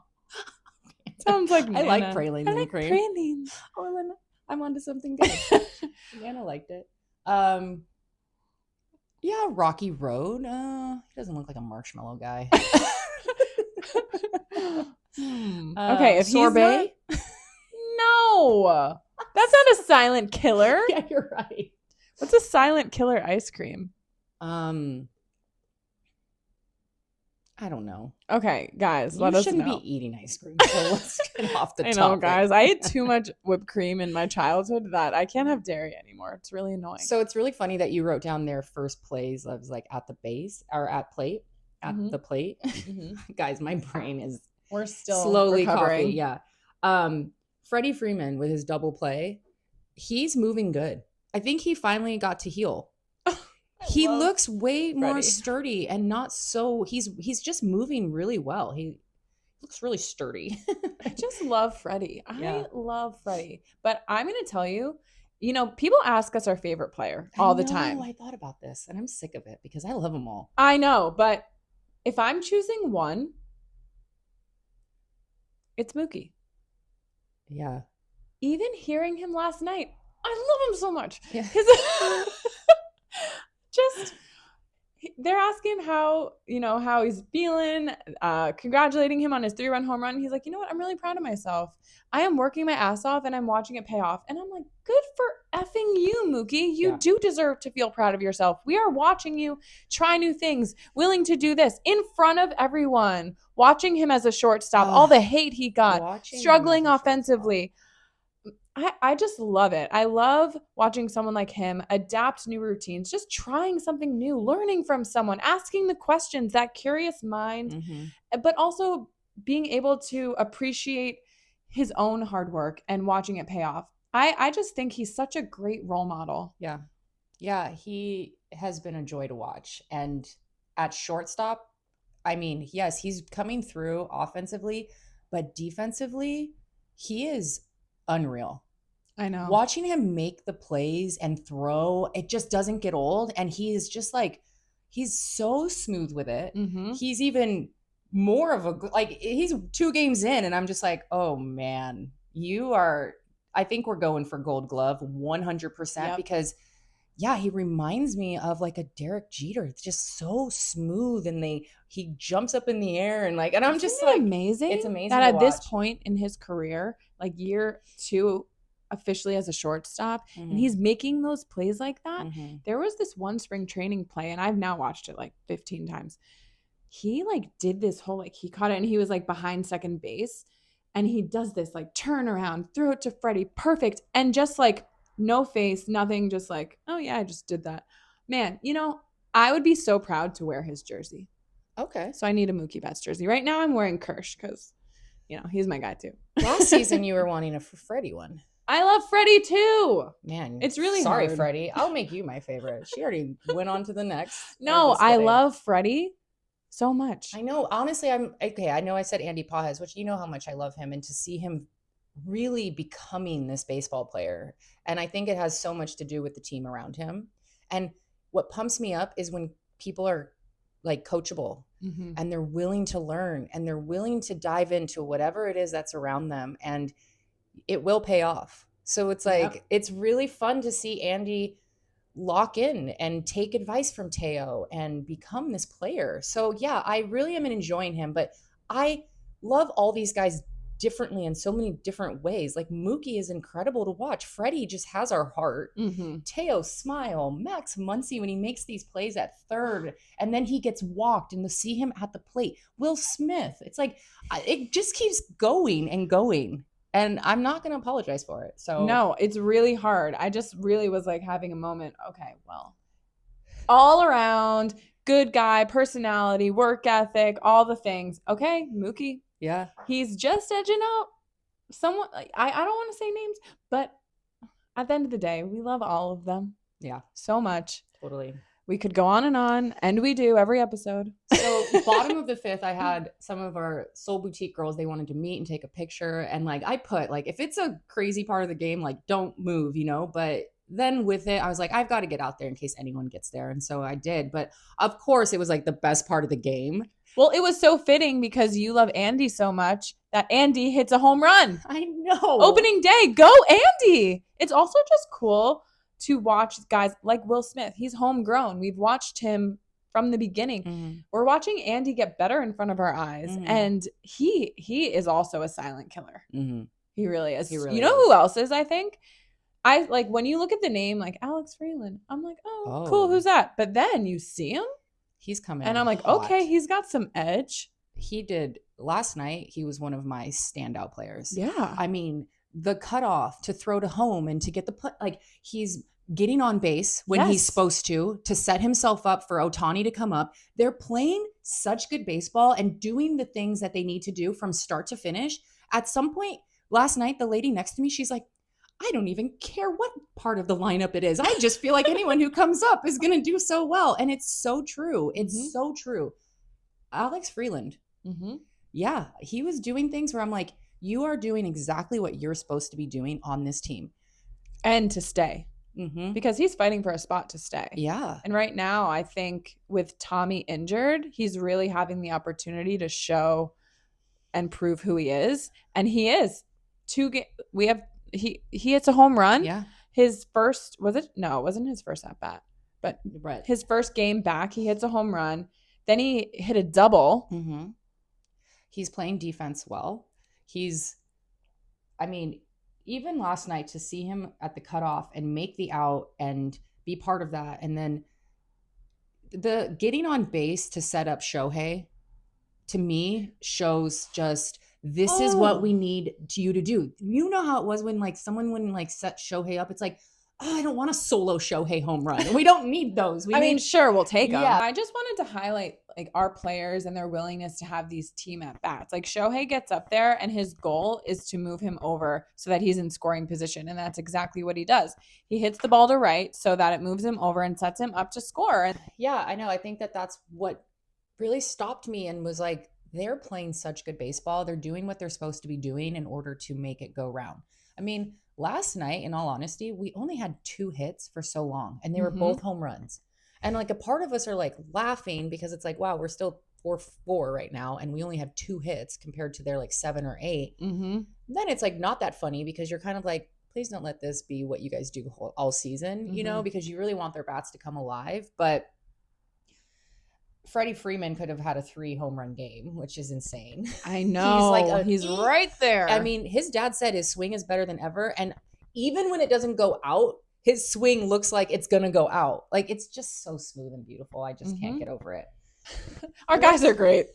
Sounds like Nana. I like pralines and cream. Pralines. Oh, then I'm onto something good. Nana liked it. Yeah, Rocky Road. He doesn't look like a marshmallow guy. Okay, if sorbet. No, that's not a silent killer. Yeah, you're right. What's a silent killer ice cream? I don't know. Okay, guys, let us know. You shouldn't be eating ice cream. So let's get off the topic. I know, guys. I ate too much whipped cream in my childhood that I can't have dairy anymore. It's really annoying. So it's really funny that you wrote down their first plays. I was like at the base or at the plate. Mm-hmm. Guys, my brain is we're still slowly recovering. Coffee. Yeah. Freddie Freeman with his double play, he's moving good. I think he finally got to heal. He looks way more sturdy and not so he's just moving really well. He looks really sturdy. I just love Freddie. Yeah. I love Freddie. But I'm going to tell you, people ask us our favorite player I all the know. time. I thought about this and I'm sick of it because I love them all. I know, but if I'm choosing one, it's Mookie. Yeah. Even hearing him last night, I love him so much. Yeah. Just they're asking how he's feeling, congratulating him on his 3-run home run. He's like, you know what? I'm really proud of myself. I am working my ass off and I'm watching it pay off. And I'm like, good for effing you, Mookie. You do deserve to feel proud of yourself. We are watching you try new things, willing to do this in front of everyone, watching him as a shortstop, all the hate he got, struggling offensively. I just love it. I love watching someone like him adapt new routines, just trying something new, learning from someone, asking the questions, that curious mind, but also being able to appreciate his own hard work and watching it pay off. I just think he's such a great role model. Yeah. Yeah, he has been a joy to watch. And at shortstop, I mean, yes, he's coming through offensively, but defensively, he is unreal. I know. Watching him make the plays and throw, it just doesn't get old. And he is just like, he's so smooth with it. He's even more of a, like, he's 2 games in and I'm just like, oh man, I think we're going for Gold Glove 100% because yeah, he reminds me of like a Derek Jeter. It's just so smooth and he jumps up in the air and like, and I'm just like, amazing. It's amazing that to at watch. This point in his career, like year 2 officially as a shortstop, and he's making those plays like that. There was this one spring training play, and I've now watched it like 15 times. He like did this whole, like he caught it and he was like behind second base and he does this like turn around, throw it to Freddie, perfect, and just like no face, nothing, just like, oh yeah, I just did that. Man, I would be so proud to wear his jersey. Okay. So I need a Mookie Betts jersey. Right now I'm wearing Kersh because, he's my guy too. Last season you were wanting a Freddie one. I love Freddie too. Man, it's really sorry, hard. Freddie. I'll make you my favorite. She already went on to the next. No, I love Freddie so much. I know. Honestly, I know I said Andy Pajes, which you know how much I love him, and to see him really becoming this baseball player. And I think it has so much to do with the team around him. And what pumps me up is when people are like coachable and they're willing to learn and they're willing to dive into whatever it is that's around them. And it will pay off. So it's like, it's really fun to see Andy lock in and take advice from Teo and become this player. So yeah, I really am enjoying him, but I love all these guys differently in so many different ways. Like Mookie is incredible to watch. Freddie just has our heart. Teo smile. Max Muncy when he makes these plays at third and then he gets walked and to see him at the plate. Will Smith. It's like, it just keeps going and going. And I'm not going to apologize for it. So no, it's really hard. I just really was like having a moment. Okay, well, all around, good guy, personality, work ethic, all the things. Okay, Mookie. Yeah. He's just edging out someone. Like, I don't want to say names, but at the end of the day, we love all of them. Yeah. So much. Totally. We could go on, and we do every episode. So bottom of the 5th, I had some of our Soul Boutique girls, they wanted to meet and take a picture. And like, I put like, if it's a crazy part of the game, like don't move, but then with it, I was like, I've got to get out there in case anyone gets there. And so I did. But of course, it was like the best part of the game. Well, it was so fitting because you love Andy so much that Andy hits a home run. I know. Opening day, go Andy. It's also just cool to watch guys like Will Smith. He's homegrown. We've watched him from the beginning. We're watching Andy get better in front of our eyes. And he is also a silent killer. He really is. You know who else is, I think? I like when you look at the name like Alex Freeland, I'm like, oh, cool, who's that? But then you see him. He's coming. And I'm like, hot. Okay, he's got some edge. He did last night. He was one of my standout players. Yeah. I mean, the cutoff to throw to home and to get the put, like he's getting on base when he's supposed to set himself up for Ohtani to come up. They're playing such good baseball and doing the things that they need to do from start to finish. At some point last night, the lady next to me, she's like, I don't even care what part of the lineup it is. I just feel like anyone who comes up is going to do so well. And it's so true. It's so true. Alex Freeland, Yeah, he was doing things where I'm like, you are doing exactly what you're supposed to be doing on this team. And to stay. Mm-hmm. Because he's fighting for a spot to stay. Yeah. And right now, I think with Tommy injured, he's really having the opportunity to show and prove who he is. And he is. He hits a home run. Yeah. His first, was it? No, it wasn't his first at bat. But his first game back, he hits a home run. Then he hit a double. Mm-hmm. He's playing defense well. Even last night to see him at the cutoff and make the out and be part of that. And then the getting on base to set up Shohei, to me, shows just this is what we need you to do. You know how it was when like someone wouldn't like set Shohei up. It's like, oh, I don't want a solo Shohei home run. And we don't need those. Sure, we'll take them. Yeah. I just wanted to highlight like our players and their willingness to have these team at bats. Like Shohei gets up there and his goal is to move him over so that he's in scoring position. And that's exactly what he does. He hits the ball to right so that it moves him over and sets him up to score. Yeah, I know. I think that's what really stopped me and was like, they're playing such good baseball. They're doing what they're supposed to be doing in order to make it go round. I mean, last night, in all honesty, we only had 2 hits for so long, and they were both home runs. And like a part of us are like laughing because it's like, wow, we're still 4-4 right now, and we only have 2 hits compared to their like 7 or 8. Mm-hmm. Then it's like not that funny because you're kind of like, please don't let this be what you guys do all season, because you really want their bats to come alive. But Freddie Freeman could have had a 3 home run game, which is insane. I know. He's right there. I mean, his dad said his swing is better than ever. And even when it doesn't go out, his swing looks like it's going to go out. Like, it's just so smooth and beautiful. I just can't get over it. Our guys are great.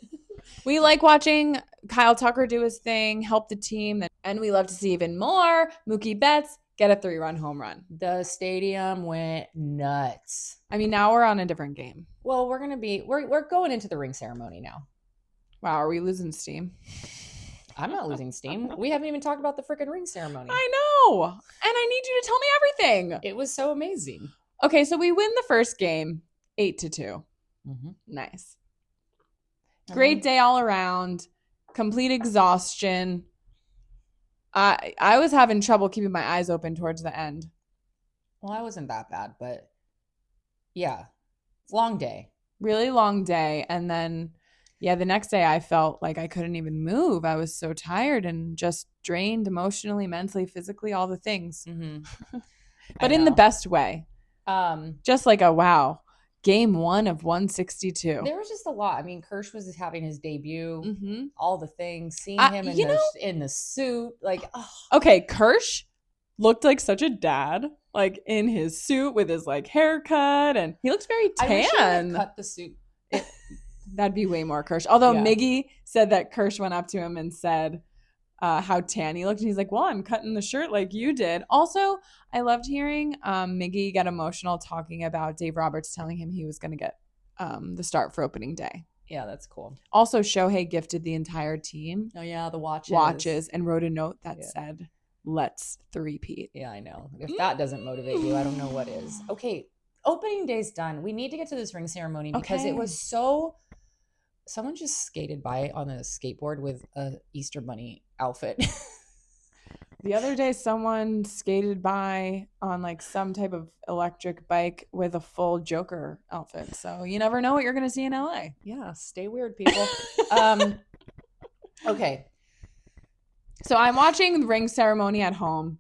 We like watching Kyle Tucker do his thing, help the team. And we love to see even more Mookie Betts get a 3-run home run. The stadium went nuts. I mean, now we're on a different game. Well, we're going into the ring ceremony now. Wow, are we losing steam? I'm not losing steam. We haven't even talked about the freaking ring ceremony. I know. And I need you to tell me everything. It was so amazing. Okay, so we win the first game 8-2. Mm-hmm. Nice. Great day all around. Complete exhaustion. I was having trouble keeping my eyes open towards the end. Well, I wasn't that bad, but yeah, long day. Really long day. And then, yeah, the next day I felt like I couldn't even move. I was so tired and just drained emotionally, mentally, physically, all the things. Mm-hmm. But in the best way. Just like a wow. Game 1 of 162. There was just a lot. I mean, Kirsch was having his debut, all the things, seeing him in the suit. Like, oh. Okay, Kirsch looked like such a dad, like in his suit with his like haircut, and he looks very tan. I wish he would cut the suit. That'd be way more Kirsch. Although Miggy said that Kirsch went up to him and said how tan he looked, and he's like, "Well, I'm cutting the shirt like you did." Also, I loved hearing Miggy get emotional talking about Dave Roberts telling him he was going to get the start for opening day. Yeah, that's cool. Also, Shohei gifted the entire team. Oh yeah, the watches and wrote a note that said, "Let's three-peat." Yeah, I know. If that doesn't motivate you, I don't know what is. Okay, opening day's done. We need to get to this ring ceremony because it was so. Someone just skated by on a skateboard with a Easter Bunny outfit. The other day, someone skated by on like some type of electric bike with a full Joker outfit. So you never know what you're going to see in LA. Yeah, stay weird, people. Okay. So I'm watching the ring ceremony at home.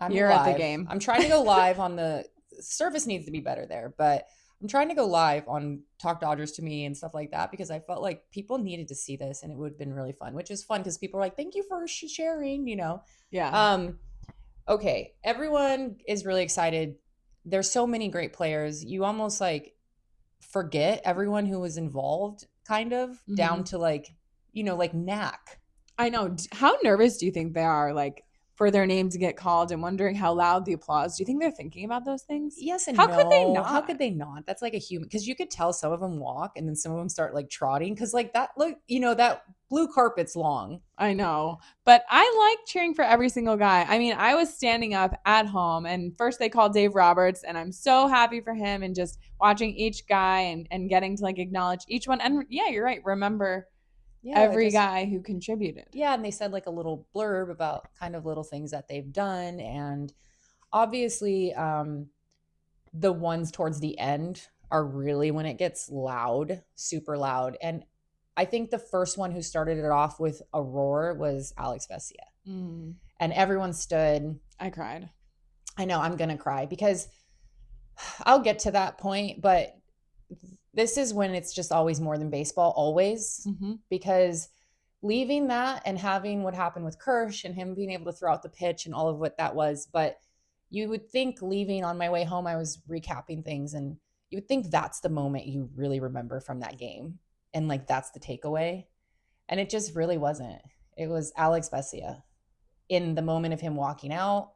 You're live. At the game. I'm trying to go live on the service needs to be better there, but I'm trying to go live on Talk Dodgers to Me and stuff like that because I felt like people needed to see this and it would have been really fun, which is fun because people are like, thank you for sharing, Yeah. Okay. Everyone is really excited. There's so many great players. You almost like forget everyone who was involved kind of down to like, like Knack. I know. How nervous do you think they are? Like, for their name to get called and wondering how loud the applause. Do you think they're thinking about those things? Yes and how no. Could they not? How could they not? That's like a human, because you could tell some of them walk and then some of them start like trotting because like that look, that blue carpet's long. I know, but I like cheering for every single guy. I mean, I was standing up at home and first they called Dave Roberts and I'm so happy for him and just watching each guy and getting to like acknowledge each one. And yeah, you're right. Remember every guy who contributed. Yeah, and they said like a little blurb about kind of little things that they've done. And obviously, the ones towards the end are really when it gets loud, super loud. And I think the first one who started it off with a roar was Alex Vesia. And everyone stood. I cried. I know I'm going to cry because I'll get to that point, but this is when it's just always more than baseball, always. Because leaving that and having what happened with Kersh and him being able to throw out the pitch and all of what that was, but you would think leaving on my way home, I was recapping things, and you would think that's the moment you really remember from that game. And like, that's the takeaway. And it just really wasn't. It was Alex Vesia in the moment of him walking out,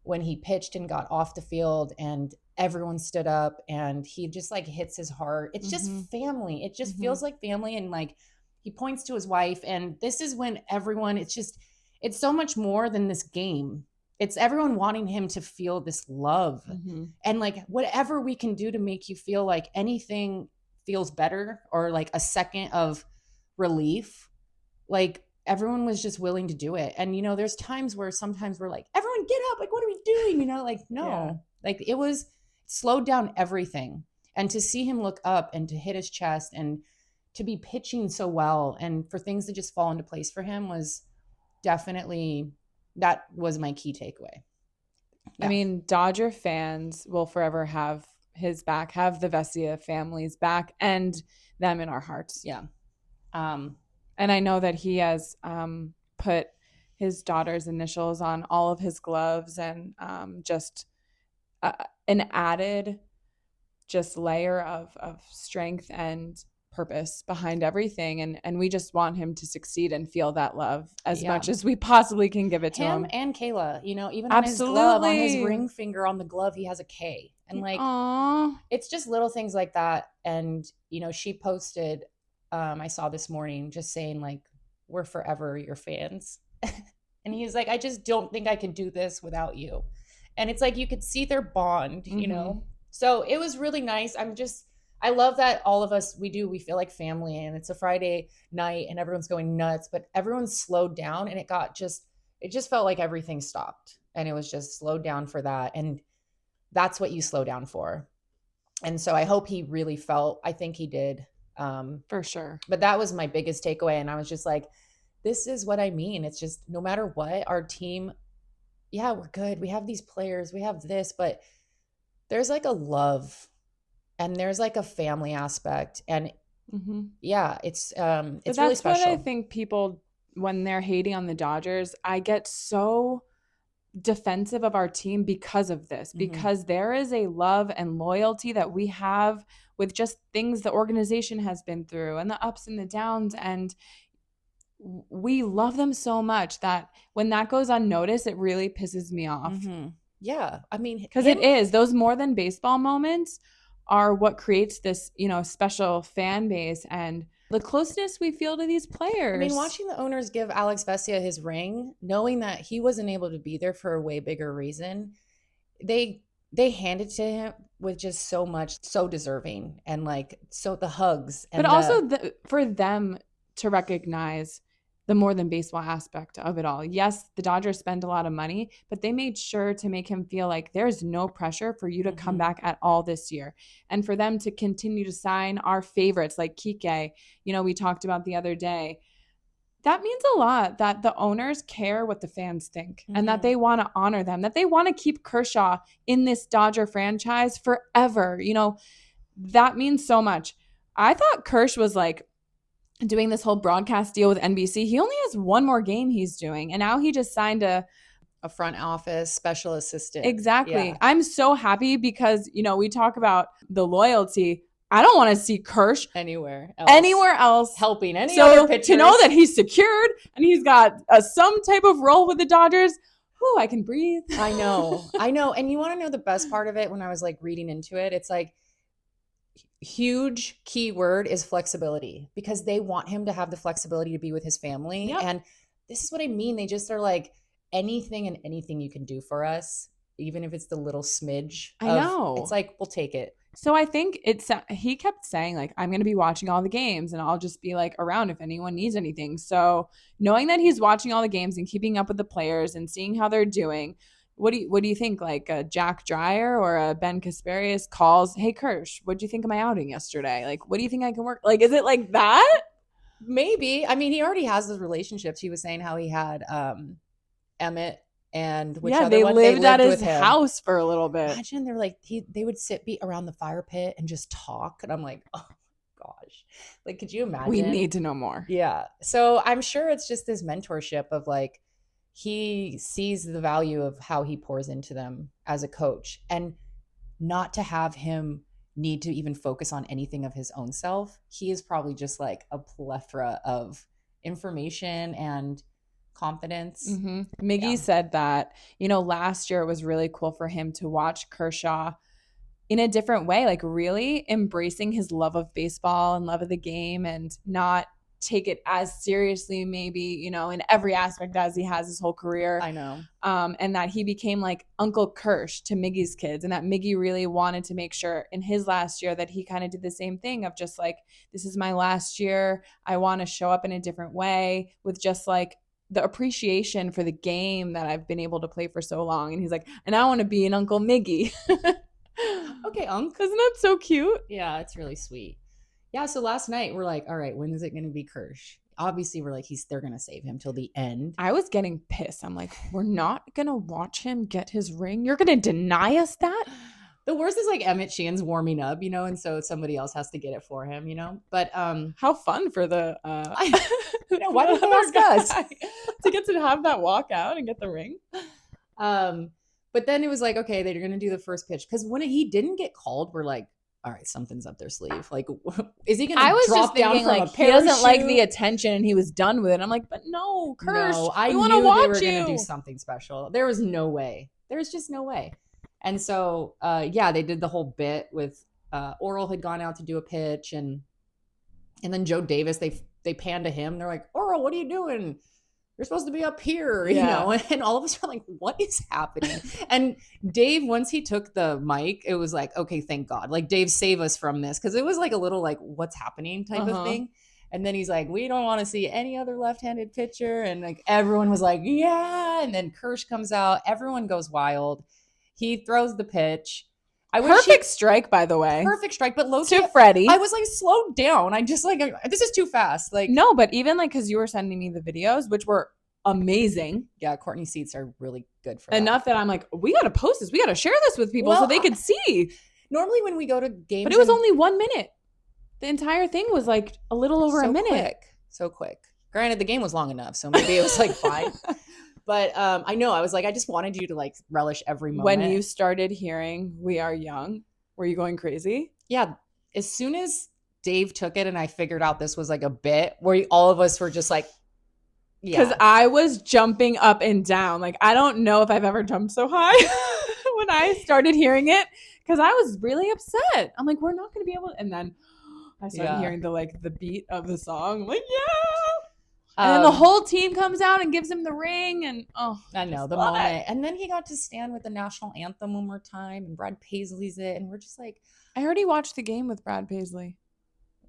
when he pitched and got off the field and everyone stood up and he just like hits his heart. It's just family. It just feels like family. And like, he points to his wife, and this is when everyone, it's so much more than this game. It's everyone wanting him to feel this love and like whatever we can do to make you feel like anything feels better or like a second of relief. Like, everyone was just willing to do it. And, you know, there's times where sometimes we're like, everyone get up. Like, what are we doing? You know, like, no, like it was slowed down everything. And to see him look up and to hit his chest and to be pitching so well and for things to just fall into place for him was definitely, that was my key takeaway. I mean, Dodger fans will forever have his back, have the Vesia family's back, and them in our hearts. Yeah. And I know that he has put his daughter's initials on all of his gloves, and just an added just layer of strength and purpose behind everything. And we just want him to succeed and feel that love as much as we possibly can give it to him. And Kayla, you know, even on his glove, on his ring finger on the glove, he has a K. And like, it's just little things like that. And, you know, she posted, I saw this morning just saying like, we're forever your fans. And he's like, I just don't think I can do this without you. And it's like, you could see their bond, you know? So it was really nice. I love that all of us, we feel like family, and it's a Friday night and everyone's going nuts, but everyone's slowed down, and it just felt like everything stopped, and it was just slowed down for that. And that's what you slow down for. And so I hope he really felt, I think he did. For sure. But that was my biggest takeaway. And I was just like, this is what I mean. It's just, no matter what, our team, yeah, we're good. We have these players, we have this, but there's like a love and there's like a family aspect. And yeah, it's really special. What I think people, when they're hating on the Dodgers, I get so defensive of our team because of this, because there is a love and loyalty that we have with just things the organization has been through and the ups and the downs. And we love them so much that when that goes unnoticed, it really pisses me off. Yeah. I mean, because it is, those more than baseball moments are what creates this, you know, special fan base and the closeness we feel to these players. I mean, watching the owners give Alex Vesia his ring, knowing that he wasn't able to be there for a way bigger reason, they handed to him with just so much, so deserving. And like, so the hugs. And but also for them to recognize the more than baseball aspect of it all. Yes, the Dodgers spend a lot of money, but they made sure to make him feel like there's no pressure for you to come back at all this year. And for them to continue to sign our favorites like Kike, you know, we talked about the other day. That means a lot that the owners care what the fans think and that they want to honor them, that they want to keep Kershaw in this Dodger franchise forever. You know, that means so much. I thought Kersh was like doing this whole broadcast deal with NBC. He only has one more game he's doing, and now he just signed a front office special assistant. Exactly. Yeah. I'm so happy because, you know, we talk about the loyalty. I don't want to see Kersh anywhere else helping any other pitchers. To know that he's secured and he's got some type of role with the Dodgers, whew, I can breathe. I know. And you want to know the best part of it? When I was like reading into it, it's like, huge key word is flexibility, because they want him to have the flexibility to be with his family. Yep. And this is what I mean. They just are like, anything and anything you can do for us, even if it's the little smidge. I know. It's like, we'll take it. So I think he kept saying like, I'm going to be watching all the games and I'll just be like around if anyone needs anything. So knowing that he's watching all the games and keeping up with the players and seeing how they're doing, what do you think? Like a Jack Dreyer or a Ben Kasparius calls, "Hey Kirsch, what do you think of my outing yesterday? Like, what do you think I can work?" Like, is it like that? Maybe. I mean, he already has those relationships. He was saying how he had Emmett and which Yeah, other they one? They lived at lived his with him. house for a little bit. Imagine they're like they would be around the fire pit and just talk, and I'm like, oh gosh, like could you imagine? We need to know more. Yeah. So I'm sure it's just this mentorship of like he sees the value of how he pours into them as a coach, and not to have him need to even focus on anything of his own self. He is probably just like a plethora of information and confidence. Miggy said that, last year it was really cool for him to watch Kershaw in a different way, like really embracing his love of baseball and love of the game and not take it as seriously maybe, in every aspect as he has his whole career. I know. And that he became like Uncle Kirsch to Miggy's kids, and that Miggy really wanted to make sure in his last year that he kind of did the same thing of just like, this is my last year. I want to show up in a different way with just like the appreciation for the game that I've been able to play for so long. And he's like, and I want to be an Uncle Miggy. Okay, Unc. Isn't that so cute? Yeah, it's really sweet. Yeah, so last night we're like, all right, when is it going to be Kirsch? Obviously, we're like, they're going to save him till the end. I was getting pissed. I'm like, we're not going to watch him get his ring? You're going to deny us that? The worst is like Emmett Sheehan's warming up, and so somebody else has to get it for him, But how fun for the why did they ask us to get to have that walk out and get the ring? But then it was like, okay, they're going to do the first pitch, because when he didn't get called, we're like, all right, something's up their sleeve. Like, is he going to drop down from a parachute? He doesn't like the attention and he was done with it. I'm like, but no, Kirsch, I want to knew watch they were going to do something special. There was no way. There's just no way. And so, they did the whole bit with Oral had gone out to do a pitch, and then Joe Davis, they panned to him. They're like, Oral, what are you doing? You're supposed to be up here, and all of us are like, what is happening? And Dave, once he took the mic, it was like, okay, thank God. Like, Dave, save us from this. Because it was like a little like, what's happening type of thing. And then he's like, we don't want to see any other left-handed pitcher. And like, everyone was like, yeah. And then Kirsch comes out. Everyone goes wild. He throws the pitch. Perfect strike, by the way. Perfect strike, but low to Freddie. I was like, slow down. I just like, this is too fast. Like, no, but even like, because you were sending me the videos, which were amazing. Yeah, Courtney's seats are really good for enough that I'm like, we got to post this. We got to share this with people so they could see. Normally, when we go to games, but it was only 1 minute. The entire thing was like a little over a minute. So quick. Granted, the game was long enough, so maybe it was like fine. But I know, I was like, I just wanted you to like relish every moment. When you started hearing We Are Young, were you going crazy? Yeah. As soon as Dave took it and I figured out this was like a bit, where all of us were just like, because I was jumping up and down. Like, I don't know if I've ever jumped so high when I started hearing it, because I was really upset. I'm like, we're not going to be able to. And then I started hearing the beat of the song. I'm like, yeah. And then the whole team comes out and gives him the ring, and I know the moment. And then he got to stand with the national anthem one more time, and Brad Paisley's it, and we're just like, I already watched the game with Brad Paisley.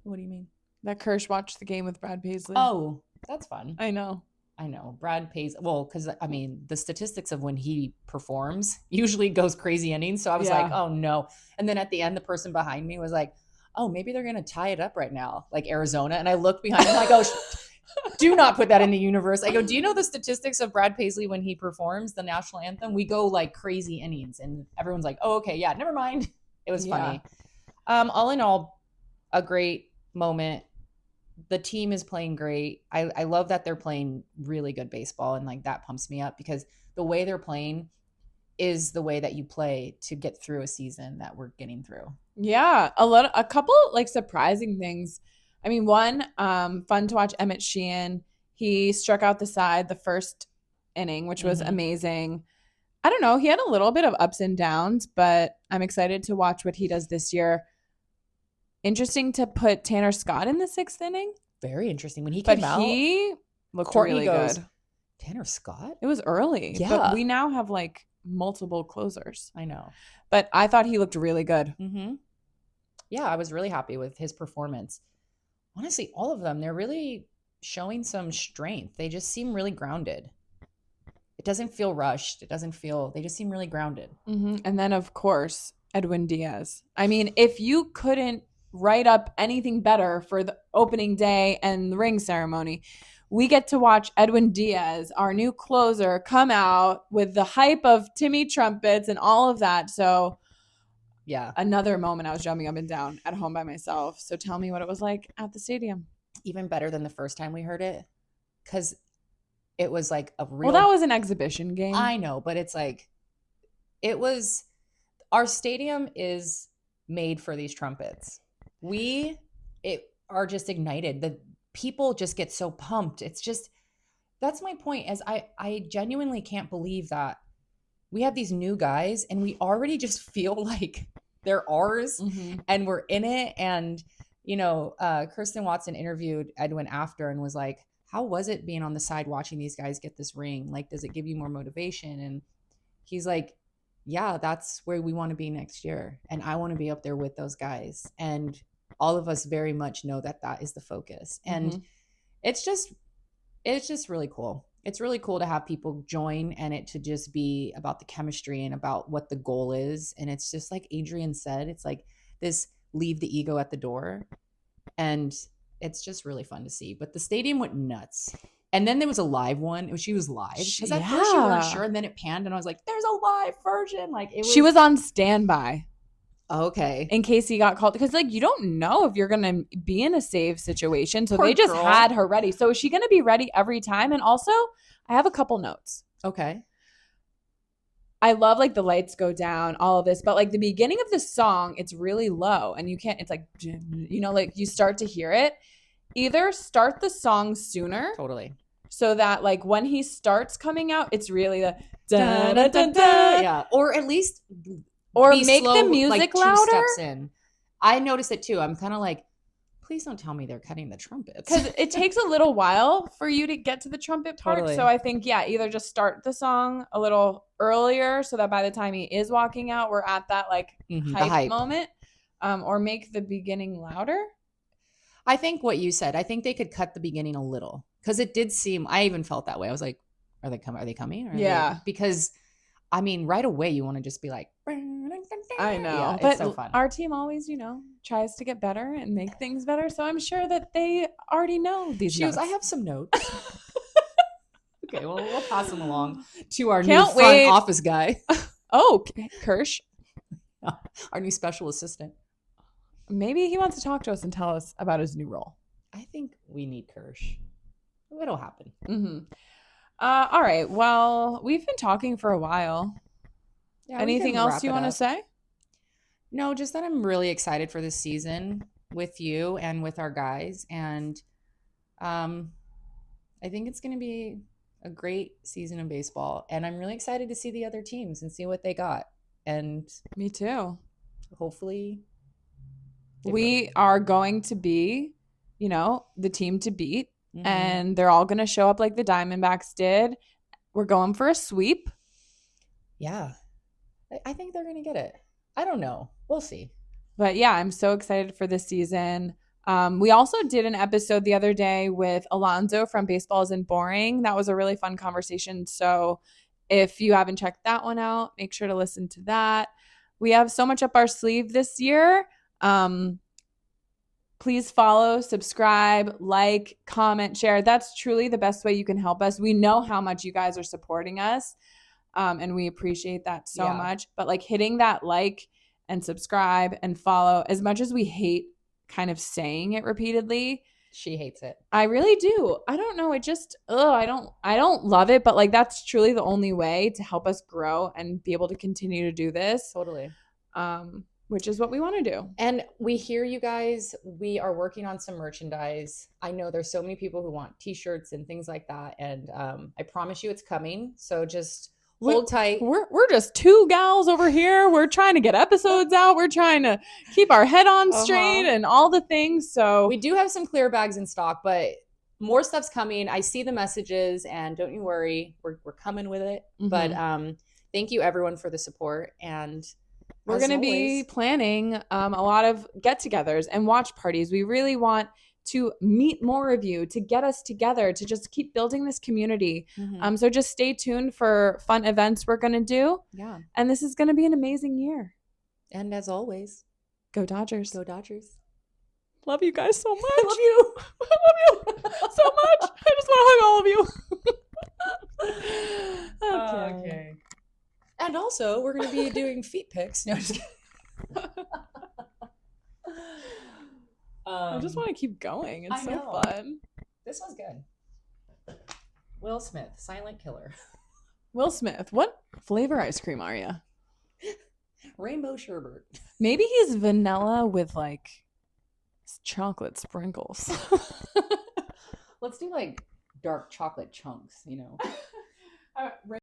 What do you mean? That Kirsch watched the game with Brad Paisley. Oh, that's fun. I know. Brad Paisley. Well, because I mean, the statistics of when he performs usually goes crazy innings. So I was like, oh no. And then at the end, the person behind me was like, oh, maybe they're gonna tie it up right now, like Arizona. And I looked behind him like, oh. Do not put that in the universe. I go, do you know the statistics of Brad Paisley when he performs the national anthem? We go like crazy innings, and everyone's like, oh, okay, yeah, never mind. It was funny. All in all, a great moment. The team is playing great. I love that they're playing really good baseball, and like that pumps me up, because the way they're playing is the way that you play to get through a season that we're getting through. Yeah, a couple like surprising things. I mean, one, fun to watch Emmett Sheehan. He struck out the side the first inning, which was amazing. I don't know. He had a little bit of ups and downs, but I'm excited to watch what he does this year. Interesting to put Tanner Scott in the 6th inning. Very interesting. When he came out, he looked really good. Tanner Scott? It was early. Yeah. But we now have like multiple closers. I know. But I thought he looked really good. Mm-hmm. Yeah, I was really happy with his performance. Honestly, all of them, they're really showing some strength. They just seem really grounded. It doesn't feel rushed. It doesn't feel, they just seem really grounded. And then, of course, Edwin Diaz. I mean, if you couldn't write up anything better for the opening day and the ring ceremony, we get to watch Edwin Diaz, our new closer, come out with the hype of Timmy Trumpets and all of that. So, Yeah. another moment I was jumping up and down at home by myself. So, tell me what it was like at the stadium. Even better than the first time we heard it, because it was like a real. Well, that was an exhibition game. I know, but it's like, it was, our stadium is made for these trumpets. We are just ignited. The people just get so pumped. It's just, that's my point, is I genuinely can't believe that we have these new guys and we already just feel like they're ours and we're in it. And, Kirsten Watson interviewed Edwin after and was like, how was it being on the side watching these guys get this ring? Like, does it give you more motivation? And he's like, yeah, that's where we want to be next year. And I want to be up there with those guys. And all of us very much know that that is the focus. And it's just really cool. It's really cool to have people join and it to just be about the chemistry and about what the goal is. And it's just like Adrian said, it's like this leave the ego at the door. And it's just really fun to see. But the stadium went nuts. And then there was a live one. She was live. Because at first you weren't sure. And then it panned and I was like, there's a live version. Like, it was. She was on standby. Okay. In case he got called. Because, like, you don't know if you're going to be in a save situation. So Poor they just girl. had her ready. So is she going to be ready every time? And also, I have a couple notes. Okay. I love, like, the lights go down, all of this. But, like, the beginning of the song, it's really low. And you can't, it's like, like, you start to hear it. Either start the song sooner. Totally. So that, like, when he starts coming out, it's really the da da da da. Yeah. Or at least. Or make slow, the music like louder. 2 steps in. I noticed it too. I'm kind of like, please don't tell me they're cutting the trumpets. Because it takes a little while for you to get to the trumpet part. Totally. So I think, either just start the song a little earlier so that by the time he is walking out, we're at that, like, hype moment. Or make the beginning louder. I think what you said, I think they could cut the beginning a little. Because it did seem, I even felt that way. I was like, are they coming? Because, I mean, right away you want to just be like, I know. Yeah, but it's so fun. Our team always, tries to get better and make things better. So I'm sure that they already know these notes. I have some notes. Okay, well, we'll pass them along to our new front office guy. Oh, Kirsch. Our new special assistant. Maybe he wants to talk to us and tell us about his new role. I think we need Kirsch. It'll happen. All right. Well, we've been talking for a while. Yeah, anything else you want to say? No, just that I'm really excited for this season with you and with our guys. And I think it's going to be a great season of baseball. And I'm really excited to see the other teams and see what they got. And me too. Hopefully we are going to be, the team to beat. And they're all going to show up like the Diamondbacks did. We're going for a sweep. Yeah. I think they're going to get it. I don't know. We'll see. But yeah, I'm so excited for this season. We also did an episode the other day with Alonzo from Baseball Isn't Boring. That was a really fun conversation. So if you haven't checked that one out, make sure to listen to that. We have so much up our sleeve this year. Please follow, subscribe, like, comment, share. That's truly the best way you can help us. We know how much you guys are supporting us, and we appreciate that so much. But, like, hitting that like and subscribe and follow, as much as we hate kind of saying it repeatedly. She hates it. I really do. I don't know. It just, I don't love it. But, like, that's truly the only way to help us grow and be able to continue to do this. Totally. Which is what we want to do. And we hear you guys. We are working on some merchandise. I know there's so many people who want t-shirts and things like that. And I promise you it's coming. So just hold tight. We're just two gals over here. We're trying to get episodes out. We're trying to keep our head on straight and all the things. So we do have some clear bags in stock, but more stuff's coming. I see the messages and don't you worry. We're coming with it. But thank you everyone for the support. And we're going to be planning a lot of get-togethers and watch parties. We really want to meet more of you, to get us together, to just keep building this community. So just stay tuned for fun events we're going to do. Yeah. And this is going to be an amazing year. And as always, go Dodgers. Go Dodgers. Love you guys so much. I love you. I love you so much. I just want to hug all of you. Okay. And also, we're going to be doing feet pics. No, just kidding. I just want to keep going. It's so fun. This was good. Will Smith, silent killer. Will Smith, what flavor ice cream are you? Rainbow sherbet. Maybe he's vanilla with like chocolate sprinkles. Let's do like dark chocolate chunks, you know.